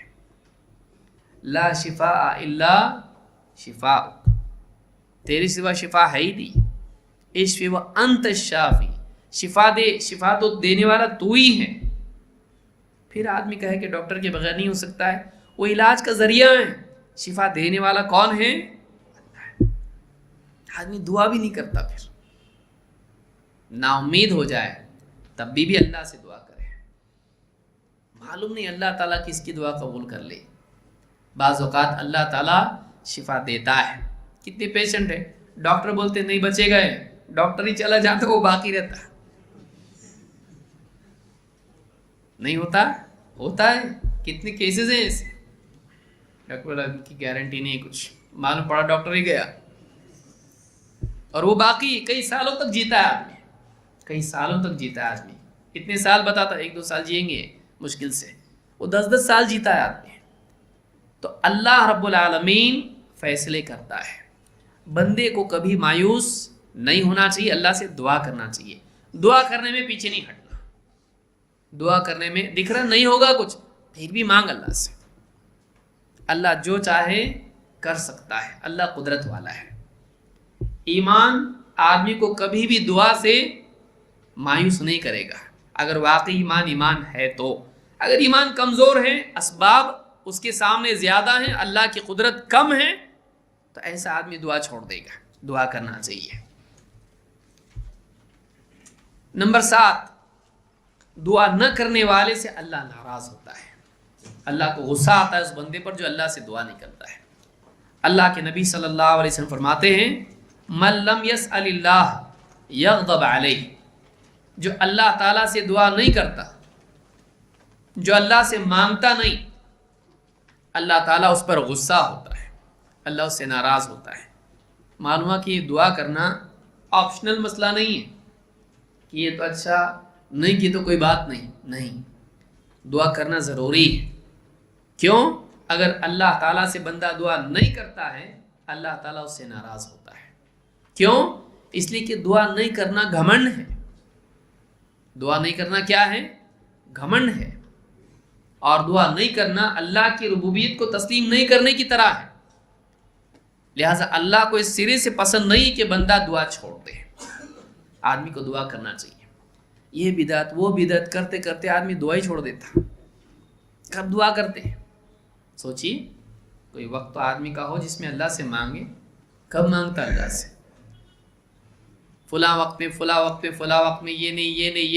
لا شفاء الا شفاءک، تیرے سوا شفا ہے ہی نہیں۔ اشفی وانت الشافی، شفا دے، شفا تو دینے والا تو ہی ہے۔ پھر آدمی کہے کہ ڈاکٹر کے بغیر نہیں ہو سکتا ہے، وہ علاج کا ذریعہ ہے، شفا دینے والا کون ہے؟ آدمی دعا بھی نہیں کرتا، پھر نا امید ہو جائے تب بھی اللہ سے دعا کرے، معلوم نہیں اللہ تعالیٰ کس کی دعا قبول کر لے۔ بعض اوقات اللہ تعالیٰ شفا دیتا ہے۔ کتنے پیشنٹ ہیں ڈاکٹر بولتے نہیں بچے گئے، ڈاکٹر ہی چلا جاتا وہ باقی رہتا، نہیں ہوتا ہے۔ کتنے کیسز ہیں ایسے، ڈاکٹر کی گارنٹی نہیں، کچھ معلوم پڑا ڈاکٹر ہی گیا اور وہ باقی کئی سالوں تک جیتا ہے آدمی، کئی سالوں تک جیتا ہے آدمی۔ اتنے سال بتاتا 1-2 سال جئیں گے مشکل سے، وہ 10-10 سال جیتا ہے آدمی۔ تو اللہ رب العالمین فیصلے کرتا ہے۔ بندے کو کبھی مایوس نہیں ہونا چاہیے، اللہ سے دعا کرنا چاہیے، دعا کرنے میں پیچھے نہیں ہٹنا۔ دعا کرنے میں دکھ رہا نہیں ہوگا کچھ، پھر بھی مانگ اللہ سے، اللہ جو چاہے کر سکتا ہے، اللہ قدرت والا ہے۔ ایمان آدمی کو کبھی بھی دعا سے مایوس نہیں کرے گا، اگر واقعی ایمان ہے تو۔ اگر ایمان کمزور ہے، اسباب اس کے سامنے زیادہ ہیں، اللہ کی قدرت کم ہے، تو ایسا آدمی دعا چھوڑ دے گا۔ دعا کرنا چاہیے۔ نمبر 7، دعا نہ کرنے والے سے اللہ ناراض ہوتا ہے، اللہ کو غصہ آتا ہے اس بندے پر جو اللہ سے دعا نہیں کرتا ہے۔ اللہ کے نبی صلی اللہ علیہ وسلم فرماتے ہیں من لم یسأل اللہ یغضب علیہ، جو اللہ تعالیٰ سے دعا نہیں کرتا، جو اللہ سے مانگتا نہیں، اللہ تعالیٰ اس پر غصہ ہوتا ہے، اللہ اس سے ناراض ہوتا ہے۔ معلوم ہے کہ یہ دعا کرنا آپشنل مسئلہ نہیں ہے کہ یہ تو اچھا نہیں کی تو کوئی بات نہیں، دعا کرنا ضروری ہے۔ کیوں؟ اگر اللہ تعالیٰ سے بندہ دعا نہیں کرتا ہے اللہ تعالیٰ اس سے ناراض ہوتا ہے۔ کیوں؟ اس لیے کہ دعا نہیں کرنا گھمنڈ ہے۔ دعا نہیں کرنا کیا ہے؟ گھمنڈ ہے، اور دعا نہیں کرنا اللہ کی ربوبیت کو تسلیم نہیں کرنے کی طرح ہے۔ لہٰذا اللہ کو اس سرے سے پسند نہیں کہ بندہ دعا چھوڑ دے، آدمی کو دعا کرنا چاہیے۔ یہ بدعت وہ بدعت کرتے کرتے آدمی دعا ہی چھوڑ دیتا۔ کب دعا کرتے ہیں؟ سوچیے، کوئی وقت تو آدمی کا ہو جس میں اللہ سے مانگے۔ کب مانگتا اللہ سے؟ فلاں وقت میں، فلاں وقت میں، فلاں وقت میں، یہ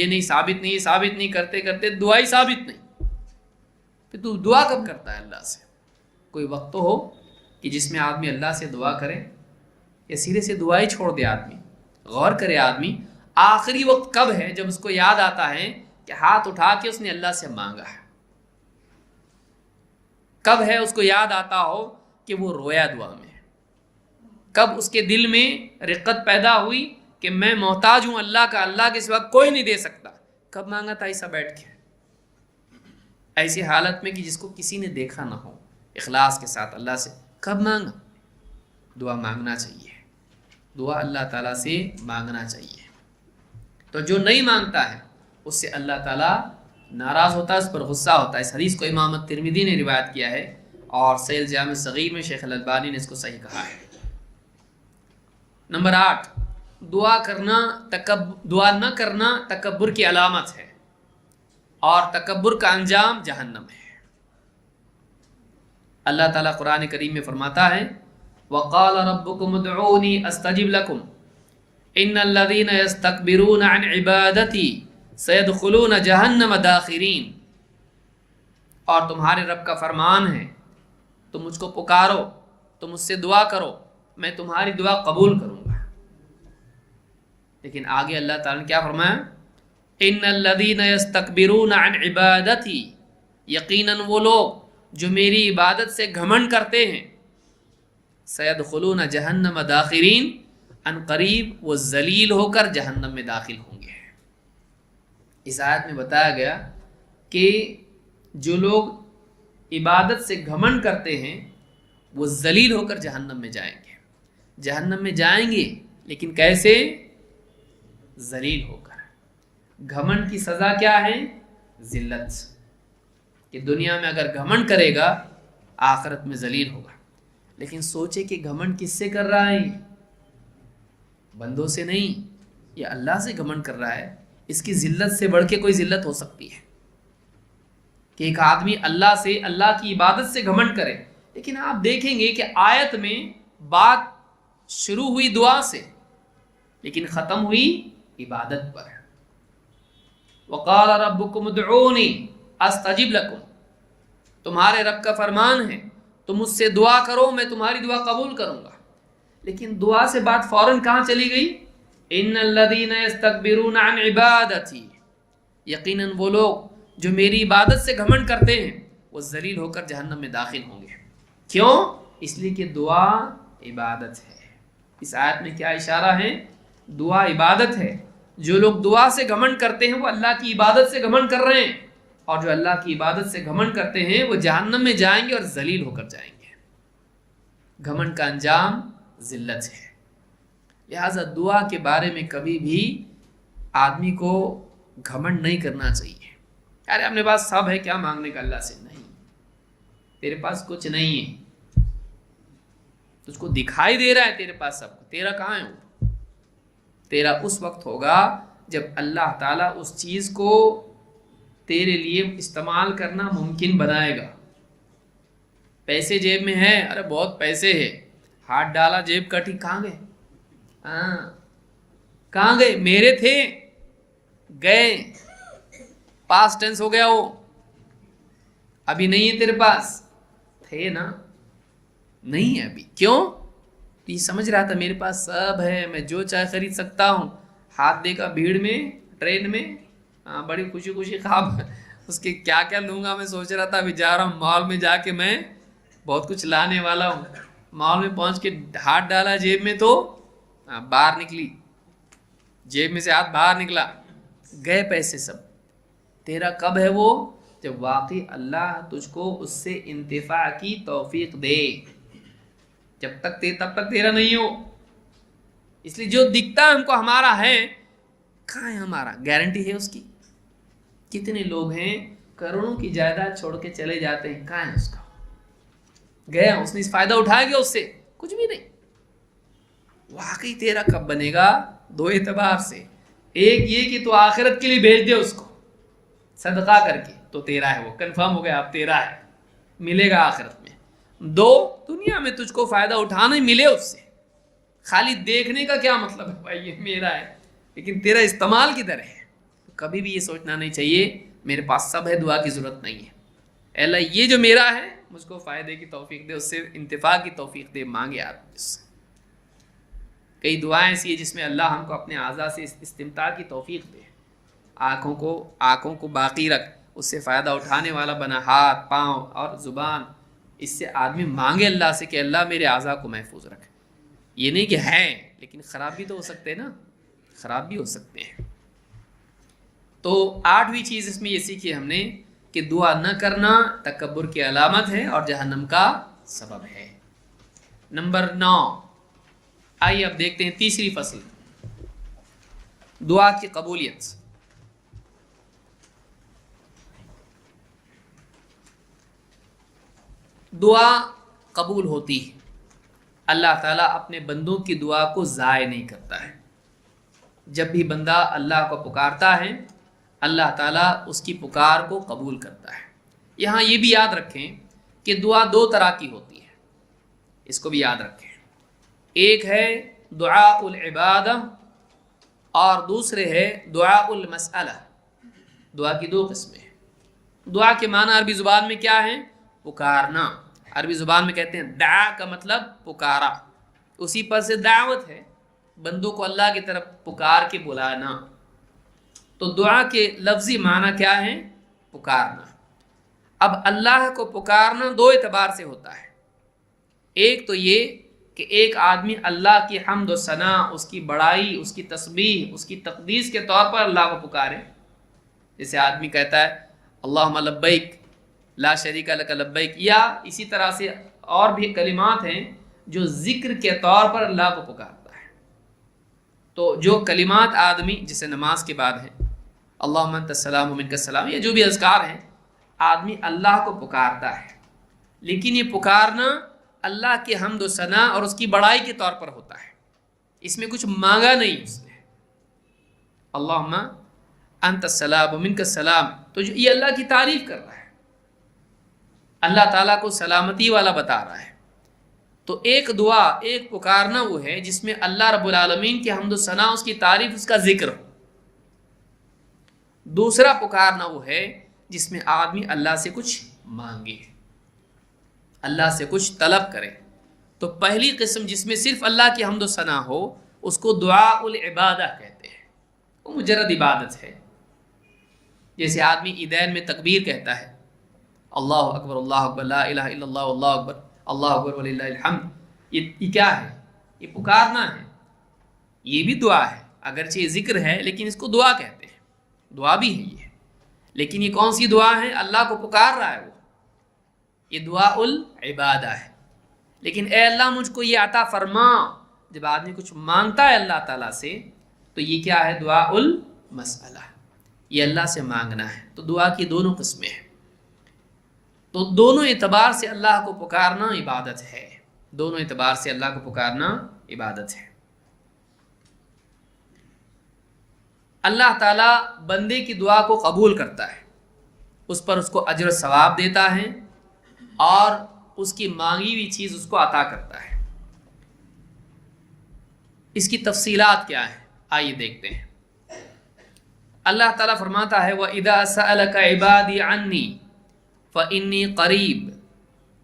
نہیں ثابت نہیں کرتے کرتے دعا ہی ثابت نہیں، پھر تو دعا کب کرتا ہے اللہ سے؟ کوئی وقت تو ہو کہ جس میں آدمی اللہ سے دعا کرے، یا سیدھے سے دعا ہی چھوڑ دے آدمی؟ غور کرے آدمی، آخری وقت کب ہے جب اس کو یاد آتا ہے کہ ہاتھ اٹھا کے اس نے اللہ سے مانگا ہے؟ کب ہے اس کو یاد آتا ہو کہ وہ رویا دعا میں؟ کب اس کے دل میں رقت پیدا ہوئی کہ میں محتاج ہوں اللہ کا، اللہ کے سوا کوئی نہیں دے سکتا؟ کب مانگا تھا ایسا بیٹھ کے؟ ایسی حالت میں کہ جس کو کسی نے دیکھا نہ ہو، اخلاص کے ساتھ اللہ سے کب مانگا؟ دعا مانگنا چاہیے، دعا اللہ تعالیٰ سے مانگنا چاہیے۔ تو جو نہیں مانگتا ہے اس سے اللہ تعالیٰ ناراض ہوتا ہے، اس پر غصہ ہوتا ہے۔ اس حدیث کو امام ترمذی نے روایت کیا ہے، اور صحیح جامع صغیر میں شیخ الالبانی نے اس کو صحیح کہا ہے۔ نمبر 8، دعا نہ کرنا تکبر کی علامت ہے، اور تکبر کا انجام جہنم ہے۔ اللہ تعالیٰ قرآن کریم میں فرماتا ہے وَقَالَ رَبُّكُمُ ادْعُونِي أَسْتَجِبْ لَكُمْ إِنَّ الَّذِينَ يَسْتَكْبِرُونَ عَنْ عِبَادَتِي سَيَدْخُلُونَ جَهَنَّمَ دَاخِرِينَ۔ اور تمہارے رب کا فرمان ہے تم مجھ کو پکارو، تم مجھ سے دعا کرو، میں تمہاری دعا قبول کروں گا۔ لیکن آگے اللہ تعالیٰ نے کیا فرمایا؟ ان الذین یستکبرون عن عبادتی، یقیناً وہ لوگ جو میری عبادت سے گھمنڈ کرتے ہیں، سیدخلون جہنم داخرین، ان قریب وہ ذلیل ہو کر جہنم میں داخل ہوں گے۔ اس آیت میں بتایا گیا کہ جو لوگ عبادت سے گھمنڈ کرتے ہیں وہ ذلیل ہو کر جہنم میں جائیں گے۔ جہنم میں جائیں گے لیکن کیسے؟ ذلیل ہو کر۔ گھمنڈ کی سزا کیا ہے؟ ذلت، کہ دنیا میں اگر گھمنڈ کرے گا آخرت میں ذلیل ہوگا۔ لیکن سوچے کہ گھمنڈ کس سے کر رہا ہے؟ بندوں سے نہیں، یہ اللہ سے گھمنڈ کر رہا ہے۔ اس کی ذلت سے بڑھ کے کوئی ذلت ہو سکتی ہے کہ ایک آدمی اللہ سے، اللہ کی عبادت سے گھمنڈ کرے؟ لیکن آپ دیکھیں گے کہ آیت میں بات شروع ہوئی دعا سے لیکن ختم ہوئی عبادت پر۔ وقال ربکم ادعونی استجب لکم، تمہارے رب کا فرمان ہے تم مجھ سے دعا کرو، میں تمہاری دعا قبول کروں گا۔ لیکن دعا سے بات فوراً کہاں چلی گئی؟ ان الذین یستکبرون عن عبادتی، یقیناً وہ لوگ جو میری عبادت سے گھمنڈ کرتے ہیں وہ ذلیل ہو کر جہنم میں داخل ہوں گے۔ کیوں؟ اس لیے کہ دعا عبادت ہے۔ اس آیت میں کیا اشارہ ہے؟ دعا عبادت ہے۔ جو لوگ دعا سے گھمنڈ کرتے ہیں وہ اللہ کی عبادت سے گھمنڈ کر رہے ہیں، اور جو اللہ کی عبادت سے گھمنڈ کرتے ہیں وہ جہنم میں جائیں گے اور ذلیل ہو کر جائیں گے۔ گھمنڈ کا انجام ذلت ہے۔ لہٰذا دعا کے بارے میں کبھی بھی آدمی کو گھمنڈ نہیں کرنا چاہیے۔ ارے اپنے پاس سب ہے، کیا مانگنے کا اللہ سے؟ نہیں، تیرے پاس کچھ نہیں ہے، تجھ کو دکھائی دے رہا ہے تیرے پاس سب، تیرا کہاں ہے؟ وہ تیرا اس وقت ہوگا جب اللہ تعالیٰ اس چیز کو تیرے لیے استعمال کرنا ممکن بنائے گا۔ پیسے جیب میں ہے، ارے بہت پیسے ہے، ہاتھ ڈالا جیب کٹی، کہاں گئے؟ کہاں گئے؟ میرے تھے، گئے، پاسٹ ٹینس ہو گیا، وہ ابھی نہیں ہے تیرے پاس، تھے نا، نہیں ہے ابھی۔ کیوں؟ تو یہ سمجھ رہا تھا میرے پاس سب ہے، میں جو چاہے خرید سکتا ہوں۔ ہاتھ دے گا بھیڑ میں، ٹرین میں، بڑی خوشی خوشی خواب اس کے کیا کیا لوں گا، میں سوچ رہا تھا ابھی جا رہا ہوں مال میں، جا کے میں بہت کچھ لانے والا ہوں۔ مال میں پہنچ کے ہاتھ ڈالا جیب میں تو باہر نکلی، جیب میں سے ہاتھ باہر نکلا، گئے پیسے سب۔ تیرا کب ہے وہ؟ جب واقعی اللہ تجھ کو اس سے انتفاع کی توفیق دے۔ جب تک تب تک تیرا نہیں ہو۔ اس لیے جو دکھتا ہے ہم کو ہمارا ہے، کہاں ہے ہمارا؟ گارنٹی ہے اس کی؟ کتنے لوگ ہیں کروڑوں کی جائیداد چھوڑ کے چلے جاتے ہیں، کہاں ہے اس کا؟ گیا، اس نے فائدہ اٹھایا گیا اس سے؟ کچھ بھی نہیں۔ واقعی تیرا کب بنے گا؟ دو اعتبار سے، ایک یہ کہ تو آخرت کے لیے بھیج دے اس کو صدقہ کر کے، تو تیرا ہے، وہ کنفرم ہو گیا اب تیرا ہے، ملے گا آخرت میں۔ دو، دنیا میں تجھ کو فائدہ اٹھانا ہی ملے اس سے، خالی دیکھنے کا کیا مطلب ہے؟ بھائی یہ میرا ہے، لیکن تیرا استعمال کدھر ہے؟ کبھی بھی یہ سوچنا نہیں چاہیے میرے پاس سب ہے، دعا کی ضرورت نہیں ہے۔ اے اللہ یہ جو میرا ہے مجھ کو فائدے کی توفیق دے، اس سے انتفاع کی توفیق دے، مانگے آدمی اس سے۔ کئی دعائیں ایسی ہیں جس میں اللہ ہم کو اپنے اعضاء سے استمتاع کی توفیق دے، آنکھوں کو باقی رکھ، اس سے فائدہ اٹھانے والا بنا، ہاتھ پاؤں اور زبان، اس سے آدمی مانگے اللہ سے کہ اللہ میرے اعضاء کو محفوظ رکھے۔ یہ نہیں کہ ہیں لیکن خراب بھی تو ہو سکتے ہیں نا، خراب بھی ہو سکتے ہیں۔ تو 8ویں چیز اس میں یہ سیکھی ہم نے کہ دعا نہ کرنا تکبر کی علامت ہے اور جہنم کا سبب ہے۔ نمبر 9، آئیے اب دیکھتے ہیں تیسری فصل، دعا کی قبولیت۔ دعا قبول ہوتی ہے، اللہ تعالیٰ اپنے بندوں کی دعا کو ضائع نہیں کرتا ہے۔ جب بھی بندہ اللہ کو پکارتا ہے اللہ تعالیٰ اس کی پکار کو قبول کرتا ہے۔ یہاں یہ بھی یاد رکھیں کہ دعا 2 طرح کی ہوتی ہے، اس کو بھی یاد رکھیں۔ ایک ہے دعاء العبادہ اور دوسرے ہے دعاء المسئلہ۔ دعا کی 2 قسمیں ہیں۔ دعا کے معنی عربی زبان میں کیا ہے؟ پکارنا۔ عربی زبان میں کہتے ہیں دعا کا مطلب پکارا، اسی پر سے دعوت ہے، بندوں کو اللہ کی طرف پکار کے بلانا۔ تو دعا کے لفظی معنی کیا ہے؟ پکارنا۔ اب اللہ کو پکارنا 2 اعتبار سے ہوتا ہے۔ ایک تو یہ کہ ایک آدمی اللہ کی حمد و ثنا، اس کی بڑائی، اس کی تسبیح، اس کی تقدیس کے طور پر اللہ کو پکارے۔ جیسے آدمی کہتا ہے اللہم لبیک لا شریک لک لبیک، یا اسی طرح سے اور بھی کلمات ہیں جو ذکر کے طور پر اللہ کو پکارتا ہے۔ تو جو کلمات آدمی جیسے نماز کے بعد ہیں اللہم انت السلام و منک السلام، یہ جو بھی اذکار ہیں، آدمی اللہ کو پکارتا ہے، لیکن یہ پکارنا اللہ کے حمد و ثنا اور اس کی بڑائی کے طور پر ہوتا ہے، اس میں کچھ مانگا نہیں اس نے۔ اللہم انت السلام و منک السلام، تو یہ اللہ کی تعریف کر رہا ہے، اللہ تعالیٰ کو سلامتی والا بتا رہا ہے۔ تو ایک دعا، ایک پکارنا وہ ہے جس میں اللہ رب العالمین کی حمد و ثنا، اس کی تعریف، اس کا ذکر ہو۔ دوسرا پکارنا وہ ہے جس میں آدمی اللہ سے کچھ مانگے، اللہ سے کچھ طلب کرے۔ تو پہلی قسم جس میں صرف اللہ کی حمد و ثنا ہو اس کو دعاء العبادہ کہتے ہیں، وہ مجرد عبادت ہے۔ جیسے آدمی عیدین میں تکبیر کہتا ہے اللہ اکبر لا الہ الا اللہ اللہ اکبر اللہ اکبر وللہ الحمد، یہ کیا ہے؟ یہ پکارنا ہے، یہ بھی دعا ہے، اگرچہ یہ ذکر ہے لیکن اس کو دعا کہتے ہیں، دعا بھی ہے یہ۔ لیکن یہ کون سی دعا ہے؟ اللہ کو پکار رہا ہے وہ، یہ دعاء العبادہ ہے۔ لیکن اے اللہ مجھ کو یہ عطا فرما، جب آدمی کچھ مانگتا ہے اللہ تعالیٰ سے تو یہ کیا ہے؟ دعاء المسئلہ، یہ اللہ سے مانگنا ہے۔ تو دعا کی 2 قسمیں ہیں، تو دونوں اعتبار سے اللہ کو پکارنا عبادت ہے، دونوں اعتبار سے اللہ کو پکارنا عبادت ہے۔ اللہ تعالیٰ بندے کی دعا کو قبول کرتا ہے، اس پر اس کو اجر و ثواب دیتا ہے اور اس کی مانگی ہوئی چیز اس کو عطا کرتا ہے۔ اس کی تفصیلات کیا ہیں؟ آئیے دیکھتے ہیں۔ اللہ تعالیٰ فرماتا ہے وَإِذَا سَأَلَكَ عِبَادِي عَنِّي فَإِنِّي قَرِيبٌ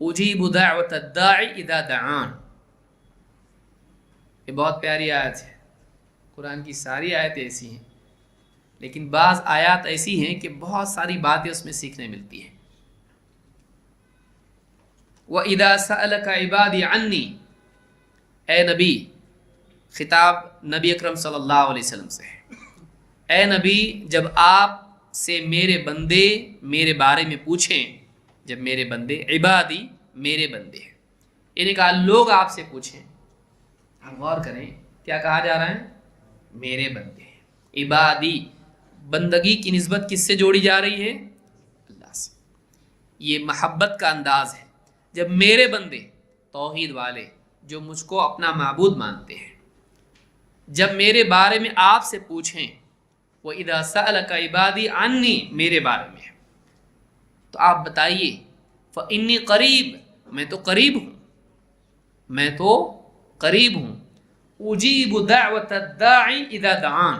أُجِيبُ دَعْوَةَ الدَّاعِ إِذَا دَعَانِ۔ یہ بہت پیاری آیت ہے، قرآن کی ساری آیتیں ایسی ہیں، لیکن بعض آیات ایسی ہیں کہ بہت ساری باتیں اس میں سیکھنے ملتی ہیں۔ وَإِذَا سَأَلَكَ عِبَادِي عَنِّي، اے نبی، خطاب نبی اکرم صلی اللہ علیہ وسلم سے ہے، اے نبی جب آپ سے میرے بندے میرے بارے میں پوچھیں، جب میرے بندے، عبادی میرے بندے ہیں، یعنی کہا لوگ آپ سے پوچھیں، آپ غور کریں کیا کہا جا رہا ہے؟ میرے بندے ہیں۔ عبادی، بندگی کی نسبت کس سے جوڑی جا رہی ہے؟ اللہ سے۔ یہ محبت کا انداز ہے، جب میرے بندے توحید والے جو مجھ کو اپنا معبود مانتے ہیں، جب میرے بارے میں آپ سے پوچھیں، وَإِذَا سَأَلَكَ عِبَادِي عَنِّي، میرے بارے میں، تو آپ بتائیے فَإِنِّي قریب، میں تو قریب ہوں، میں تو قریب ہوں، اجیب دعوت الداعی اذا دعان،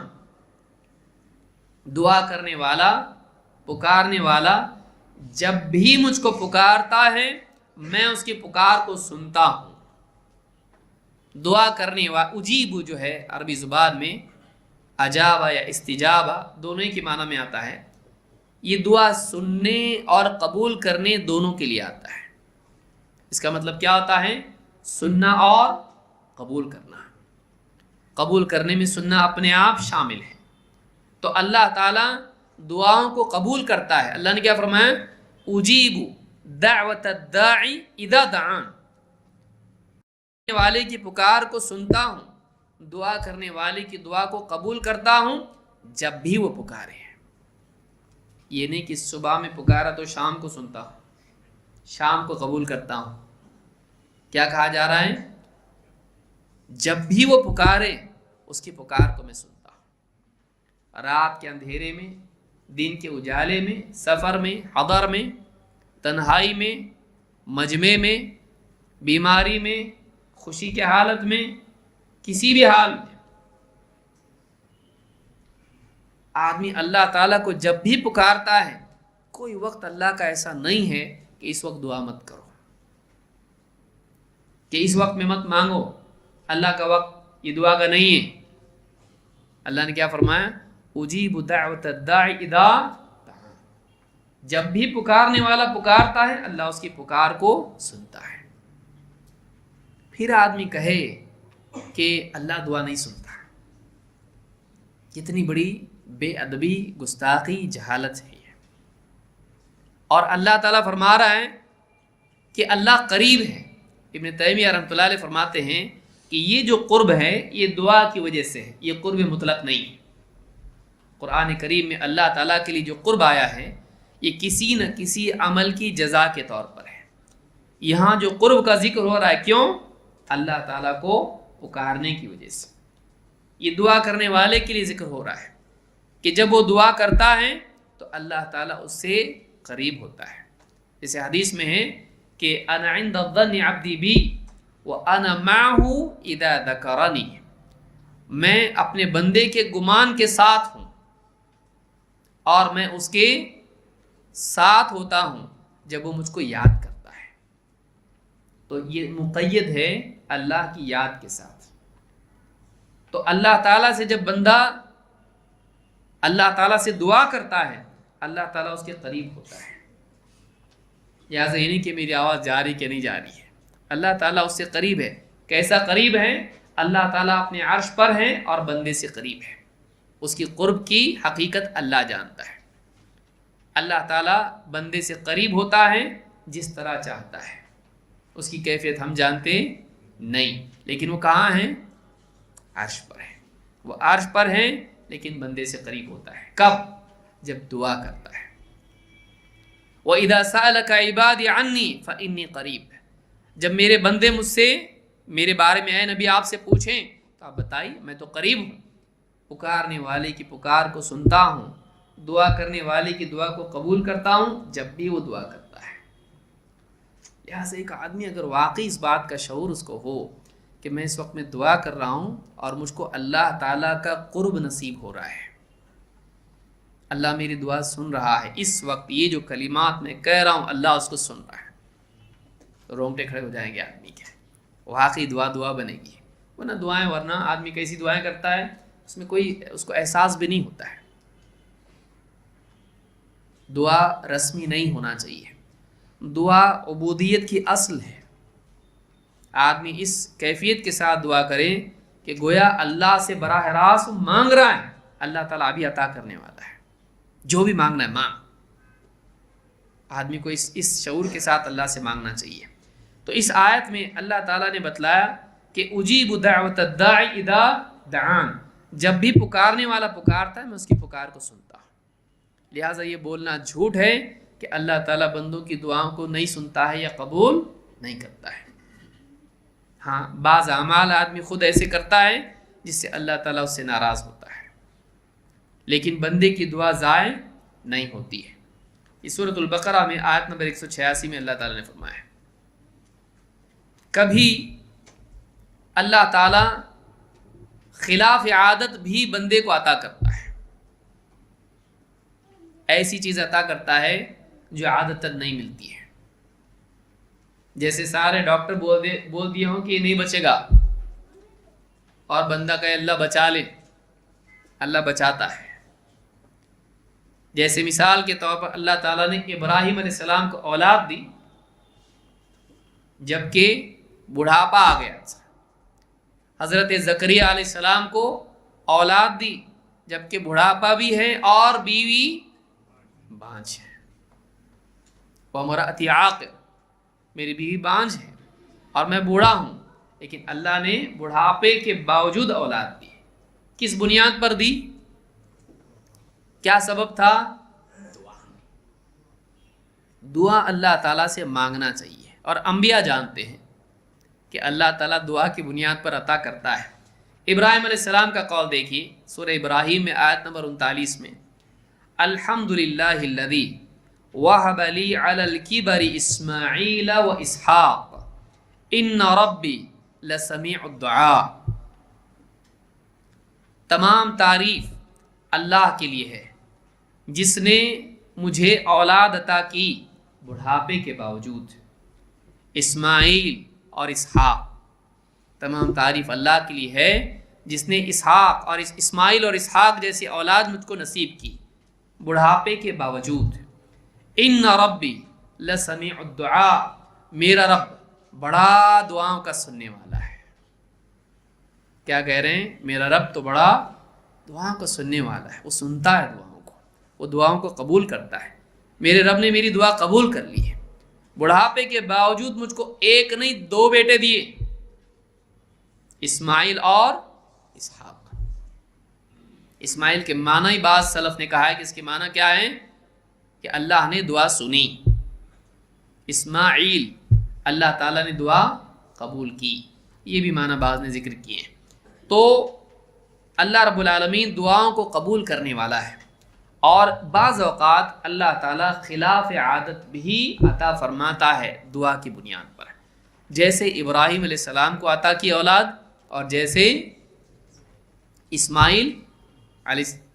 دعا کرنے والا، پکارنے والا جب بھی مجھ کو پکارتا ہے میں اس کی پکار کو سنتا ہوں. دعا کرنے والا اجیب جو ہے عربی زبان میں اجابہ یا استجابہ دونوں ہی کے معنی میں آتا ہے. یہ دعا سننے اور قبول کرنے دونوں کے لیے آتا ہے. اس کا مطلب کیا ہوتا ہے؟ سننا اور قبول کرنا. قبول کرنے میں سننا اپنے آپ شامل ہے. تو اللہ تعالیٰ دعاؤں کو قبول کرتا ہے. اللہ نے کیا فرمایا؟ اجیب دعوت الداعی اذا دعان. کرنے والے کی پکار کو سنتا ہوں، دعا کرنے والے کی دعا کو قبول کرتا ہوں جب بھی وہ پکارے. یہ نہیں کہ صبح میں پکارا تو شام کو سنتا ہوں، شام کو قبول کرتا ہوں. کیا کہا جا رہا ہے؟ جب بھی وہ پکارے اس کی پکار کو میں سنتا ہوں. رات کے اندھیرے میں، دن کے اجالے میں، سفر میں، حضر میں، تنہائی میں، مجمع میں، بیماری میں، خوشی کے حالت میں، کسی بھی حال میں آدمی اللہ تعالیٰ کو جب بھی پکارتا ہے. کوئی وقت اللہ کا ایسا نہیں ہے کہ اس وقت دعا مت کرو، کہ اس وقت میں مت مانگو. اللہ کا وقت یہ دعا کا نہیں ہے. اللہ نے کیا فرمایا؟ اجیب دعوت الداعی اذا دعان. جب بھی پکارنے والا پکارتا ہے اللہ اس کی پکار کو سنتا ہے. پھر آدمی کہے کہ اللہ دعا نہیں سنتا، کتنی بڑی بے ادبی، گستاخی، جہالت ہے یہ. اور اللہ تعالیٰ فرما رہا ہے کہ اللہ قریب ہے. ابن تیمیہ رحمۃ اللہ علیہ فرماتے ہیں کہ یہ جو قرب ہے یہ دعا کی وجہ سے ہے، یہ قرب مطلق نہیں ہے. قرآن کریم میں اللہ تعالیٰ کے لیے جو قرب آیا ہے یہ کسی نہ کسی عمل کی جزا کے طور پر ہے. یہاں جو قرب کا ذکر ہو رہا ہے کیوں؟ اللہ تعالیٰ کو پکارنے کی وجہ سے. یہ دعا کرنے والے کے لیے ذکر ہو رہا ہے کہ جب وہ دعا کرتا ہے تو اللہ تعالیٰ اس سے قریب ہوتا ہے. جیسے حدیث میں ہے کہ انا عند الظن عبدی بی وانا معه اذا ذکرنی. میں اپنے بندے کے گمان کے ساتھ ہوں اور میں اس کے ساتھ ہوتا ہوں جب وہ مجھ کو یاد کرتا ہے. تو یہ مقید ہے اللہ کی یاد کے ساتھ. تو اللہ تعالیٰ سے جب بندہ اللہ تعالیٰ سے دعا کرتا ہے اللہ تعالیٰ اس کے قریب ہوتا ہے. لہٰذا یہ نہیں کہ میری آواز جا رہی کہ نہیں جا رہی ہے، اللہ تعالیٰ اس سے قریب ہے. کیسا قریب ہے؟ اللہ تعالیٰ اپنے عرش پر ہے اور بندے سے قریب ہے. اس کی قرب کی حقیقت اللہ جانتا ہے. اللہ تعالیٰ بندے سے قریب ہوتا ہے جس طرح چاہتا ہے. اس کی کیفیت ہم جانتے نہیں، لیکن وہ کہاں ہیں؟ عرش پر ہے. وہ عرش پر ہے لیکن بندے سے قریب ہوتا ہے. کب؟ جب دعا کرتا ہے. وَإِذَا سَأَلَكَ عِبَادِي عَنِّي فَإِنِّي قَرِيبٌ. جب میرے بندے مجھ سے میرے بارے میں اے نبی آپ سے پوچھیں تو آپ بتائیے میں تو قریب ہوں. پکارنے والے کی پکار کو سنتا ہوں، دعا کرنے والے کی دعا کو قبول کرتا ہوں جب بھی وہ دعا کرتا ہے. لہٰذا ایک آدمی اگر واقعی اس بات کا شعور اس کو ہو کہ میں اس وقت میں دعا کر رہا ہوں اور مجھ کو اللہ تعالیٰ کا قرب نصیب ہو رہا ہے، اللہ میری دعا سن رہا ہے، اس وقت یہ جو کلمات میں کہہ رہا ہوں اللہ اس کو سن رہا ہے، تو رونگٹے کھڑے ہو جائیں گے آدمی کے. واقعی دعا بنے گی. ورنہ آدمی کیسی دعائیں کرتا ہے اس میں کوئی اس کو احساس بھی نہیں ہوتا ہے. دعا رسمی نہیں ہونا چاہیے. دعا عبودیت کی اصل ہے. آدمی اس کیفیت کے ساتھ دعا کرے کہ گویا اللہ سے براہ راست مانگ رہا ہے، اللہ تعالیٰ ابھی عطا کرنے والا ہے، جو بھی مانگنا ہے مانگ. آدمی کو اس شعور کے ساتھ اللہ سے مانگنا چاہیے. تو اس آیت میں اللہ تعالیٰ نے بتلایا کہ اجیب دعوت الداعی اذا دعان. جب بھی پکارنے والا پکارتا ہے میں اس کی پکار کو سنتا ہوں. لہٰذا یہ بولنا جھوٹ ہے کہ اللہ تعالیٰ بندوں کی دعاؤں کو نہیں سنتا ہے یا قبول نہیں کرتا ہے. ہاں بعض اعمال آدمی خود ایسے کرتا ہے جس سے اللہ تعالیٰ اس سے ناراض ہوتا ہے، لیکن بندے کی دعا ضائع نہیں ہوتی ہے. اس سورۃ البقرہ میں آیت نمبر 186 میں اللہ تعالیٰ نے فرمایا ہے کبھی اللہ تعالیٰ خلاف عادت بھی بندے کو عطا کرتا ہے. ایسی چیز عطا کرتا ہے جو عادتاً نہیں ملتی ہے. جیسے سارے ڈاکٹر بول دیے ہوں کہ یہ نہیں بچے گا اور بندہ کہے اللہ بچا لے. اللہ بچاتا ہے. جیسے مثال کے طور پر اللہ تعالیٰ نے ابراہیم علیہ السلام کو اولاد دی جبکہ بڑھاپا آ گیا. حضرت زکریا علیہ السلام کو اولاد دی جبکہ بڑھاپا بھی ہے اور بیوی بانجھ ہے. وامرأتی عاقر، میری بیوی بانجھ ہے اور میں بوڑھا ہوں، لیکن اللہ نے بڑھاپے کے باوجود اولاد دی. کس بنیاد پر دی؟ کیا سبب تھا؟ دعا اللہ تعالیٰ سے مانگنا چاہیے، اور انبیاء جانتے ہیں کہ اللہ تعالیٰ دعا کی بنیاد پر عطا کرتا ہے. ابراہیم علیہ السلام کا قول دیکھیے سورہ ابراہیم میں آیت نمبر 39 میں، الحمدللہ الذی وہب لی علی الکبر اسماعیل و اسحاق ان ربی لسمیع الدعاء. تمام تعریف اللہ کے لیے ہے جس نے مجھے اولاد عطا کی بڑھاپے کے باوجود. اسماعیل اور اسحاق، تمام تعریف اللہ کے لیے ہے جس نے اسحاق اور اسماعیل اور اسحاق جیسی اولاد مجھ کو نصیب کی بڑھاپے کے باوجود. ان ربی لسمیع الدعاء، میرا رب بڑا دعاؤں کا سننے والا ہے. کیا کہہ رہے ہیں؟ میرا رب تو بڑا دعاؤں کو سننے والا ہے، وہ سنتا ہے دعاؤں کو، وہ دعاؤں کو قبول کرتا ہے. میرے رب نے میری دعا قبول کر لی ہے. بڑھاپے کے باوجود مجھ کو ایک نہیں 2 بیٹے دیے، اسماعیل اور اسحاق. اسماعیل کے معنی ہی بعض سلف نے کہا ہے کہ اس کے معنی کیا ہے کہ اللہ نے دعا سنی. اسماعیل، اللہ تعالیٰ نے دعا قبول کی، یہ بھی معنی بعض نے ذکر کیے. تو اللہ رب العالمین دعاؤں کو قبول کرنے والا ہے، اور بعض اوقات اللہ تعالیٰ خلاف عادت بھی عطا فرماتا ہے دعا کی بنیاد پر، جیسے ابراہیم علیہ السلام کو عطا کی اولاد، اور جیسے اسماعیل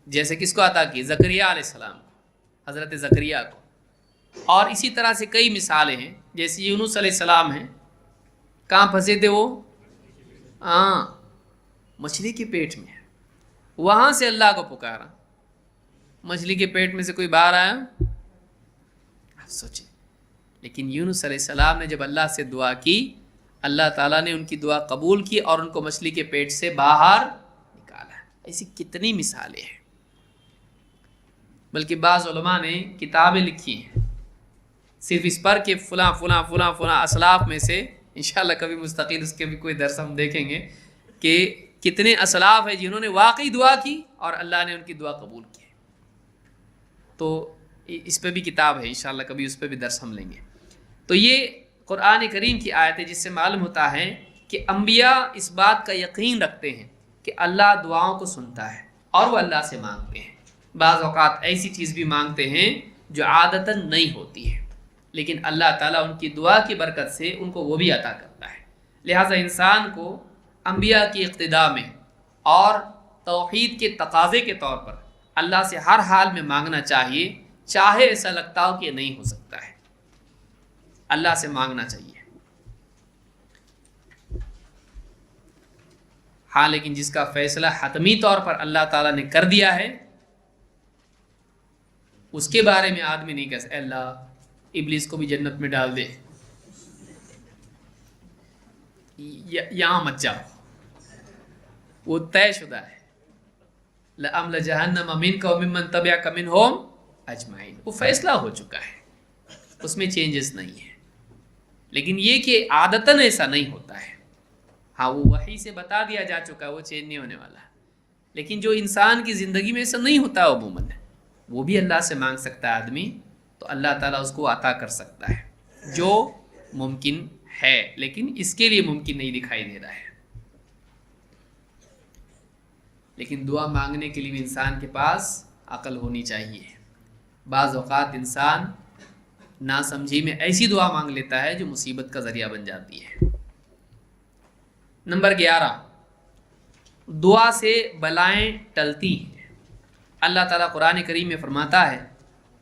جیسے کس کو عطا کی؟ زکریا علیہ السلام کو، حضرت زکریا کو. اور اسی طرح سے کئی مثالیں ہیں، جیسے یونس علیہ السلام ہیں. کہاں پھنسے تھے وہ؟ مچھلی کے پیٹ میں. وہاں سے اللہ کو پکارا. مچھلی کے پیٹ میں سے کوئی باہر آیا؟ آپ سوچیں. لیکن یونس علیہ السلام نے جب اللہ سے دعا کی، اللہ تعالیٰ نے ان کی دعا قبول کی اور ان کو مچھلی کے پیٹ سے باہر نکالا. ایسی کتنی مثالیں ہیں. بلکہ بعض علماء نے کتابیں لکھی ہیں صرف اس پر کہ فلاں فلاں فلاں فلاں اسلاف میں سے، انشاءاللہ کبھی مستقل اس کے بھی کوئی درس ہم دیکھیں گے کہ کتنے اسلاف ہیں جنہوں نے واقعی دعا کی اور اللہ نے ان کی دعا قبول کی. تو اس پہ بھی کتاب ہے، انشاءاللہ کبھی اس پہ بھی درس ہم لیں گے. تو یہ قرآن کریم کی آیت ہے جس سے معلوم ہوتا ہے کہ انبیاء اس بات کا یقین رکھتے ہیں کہ اللہ دعاؤں کو سنتا ہے اور وہ اللہ سے مانگتے ہیں. بعض اوقات ایسی چیز بھی مانگتے ہیں جو عادتاً نہیں ہوتی ہے، لیکن اللہ تعالیٰ ان کی دعا کی برکت سے ان کو وہ بھی عطا کرتا ہے. لہٰذا انسان کو انبیاء کی اقتداء میں اور توحید کے تقاضے کے طور پر اللہ سے ہر حال میں مانگنا چاہیے، چاہے ایسا لگتا ہو کہ نہیں ہو سکتا ہے. اللہ سے مانگنا چاہیے. ہاں لیکن جس کا فیصلہ حتمی طور پر اللہ تعالیٰ نے کر دیا ہے اس کے بارے میں آدمی نہیں کہہ سکتا اللہ ابلیس کو بھی جنت میں ڈال دے، یہاں مت جاؤ، وہ طے شدہ ہے. لَأَمْلَ جَهَنَّمَ مِنْكَ وَمِمَّنْ تَبِعَكَ مِنْهُمْ أَجْمَعِينَ. وہ فیصلہ ہو چکا ہے، اس میں چینجز نہیں ہے. لیکن یہ کہ عادتاً ایسا نہیں ہوتا ہے. ہاں وہ وحی سے بتا دیا جا چکا ہے، وہ چینج نہیں ہونے والا. لیکن جو انسان کی زندگی میں ایسا نہیں ہوتا عموماً، وہ بھی اللہ سے مانگ سکتا ہے آدمی، تو اللہ تعالیٰ اس کو عطا کر سکتا ہے جو ممکن ہے، لیکن اس کے لیے ممکن نہیں دکھائی دے رہا ہے. لیکن دعا مانگنے کے لیے بھی انسان کے پاس عقل ہونی چاہیے. بعض اوقات انسان ناسمجھی میں ایسی دعا مانگ لیتا ہے جو مصیبت کا ذریعہ بن جاتی ہے. نمبر 11، دعا سے بلائیں ٹلتی ہیں. اللہ تعالیٰ قرآن کریم میں فرماتا ہے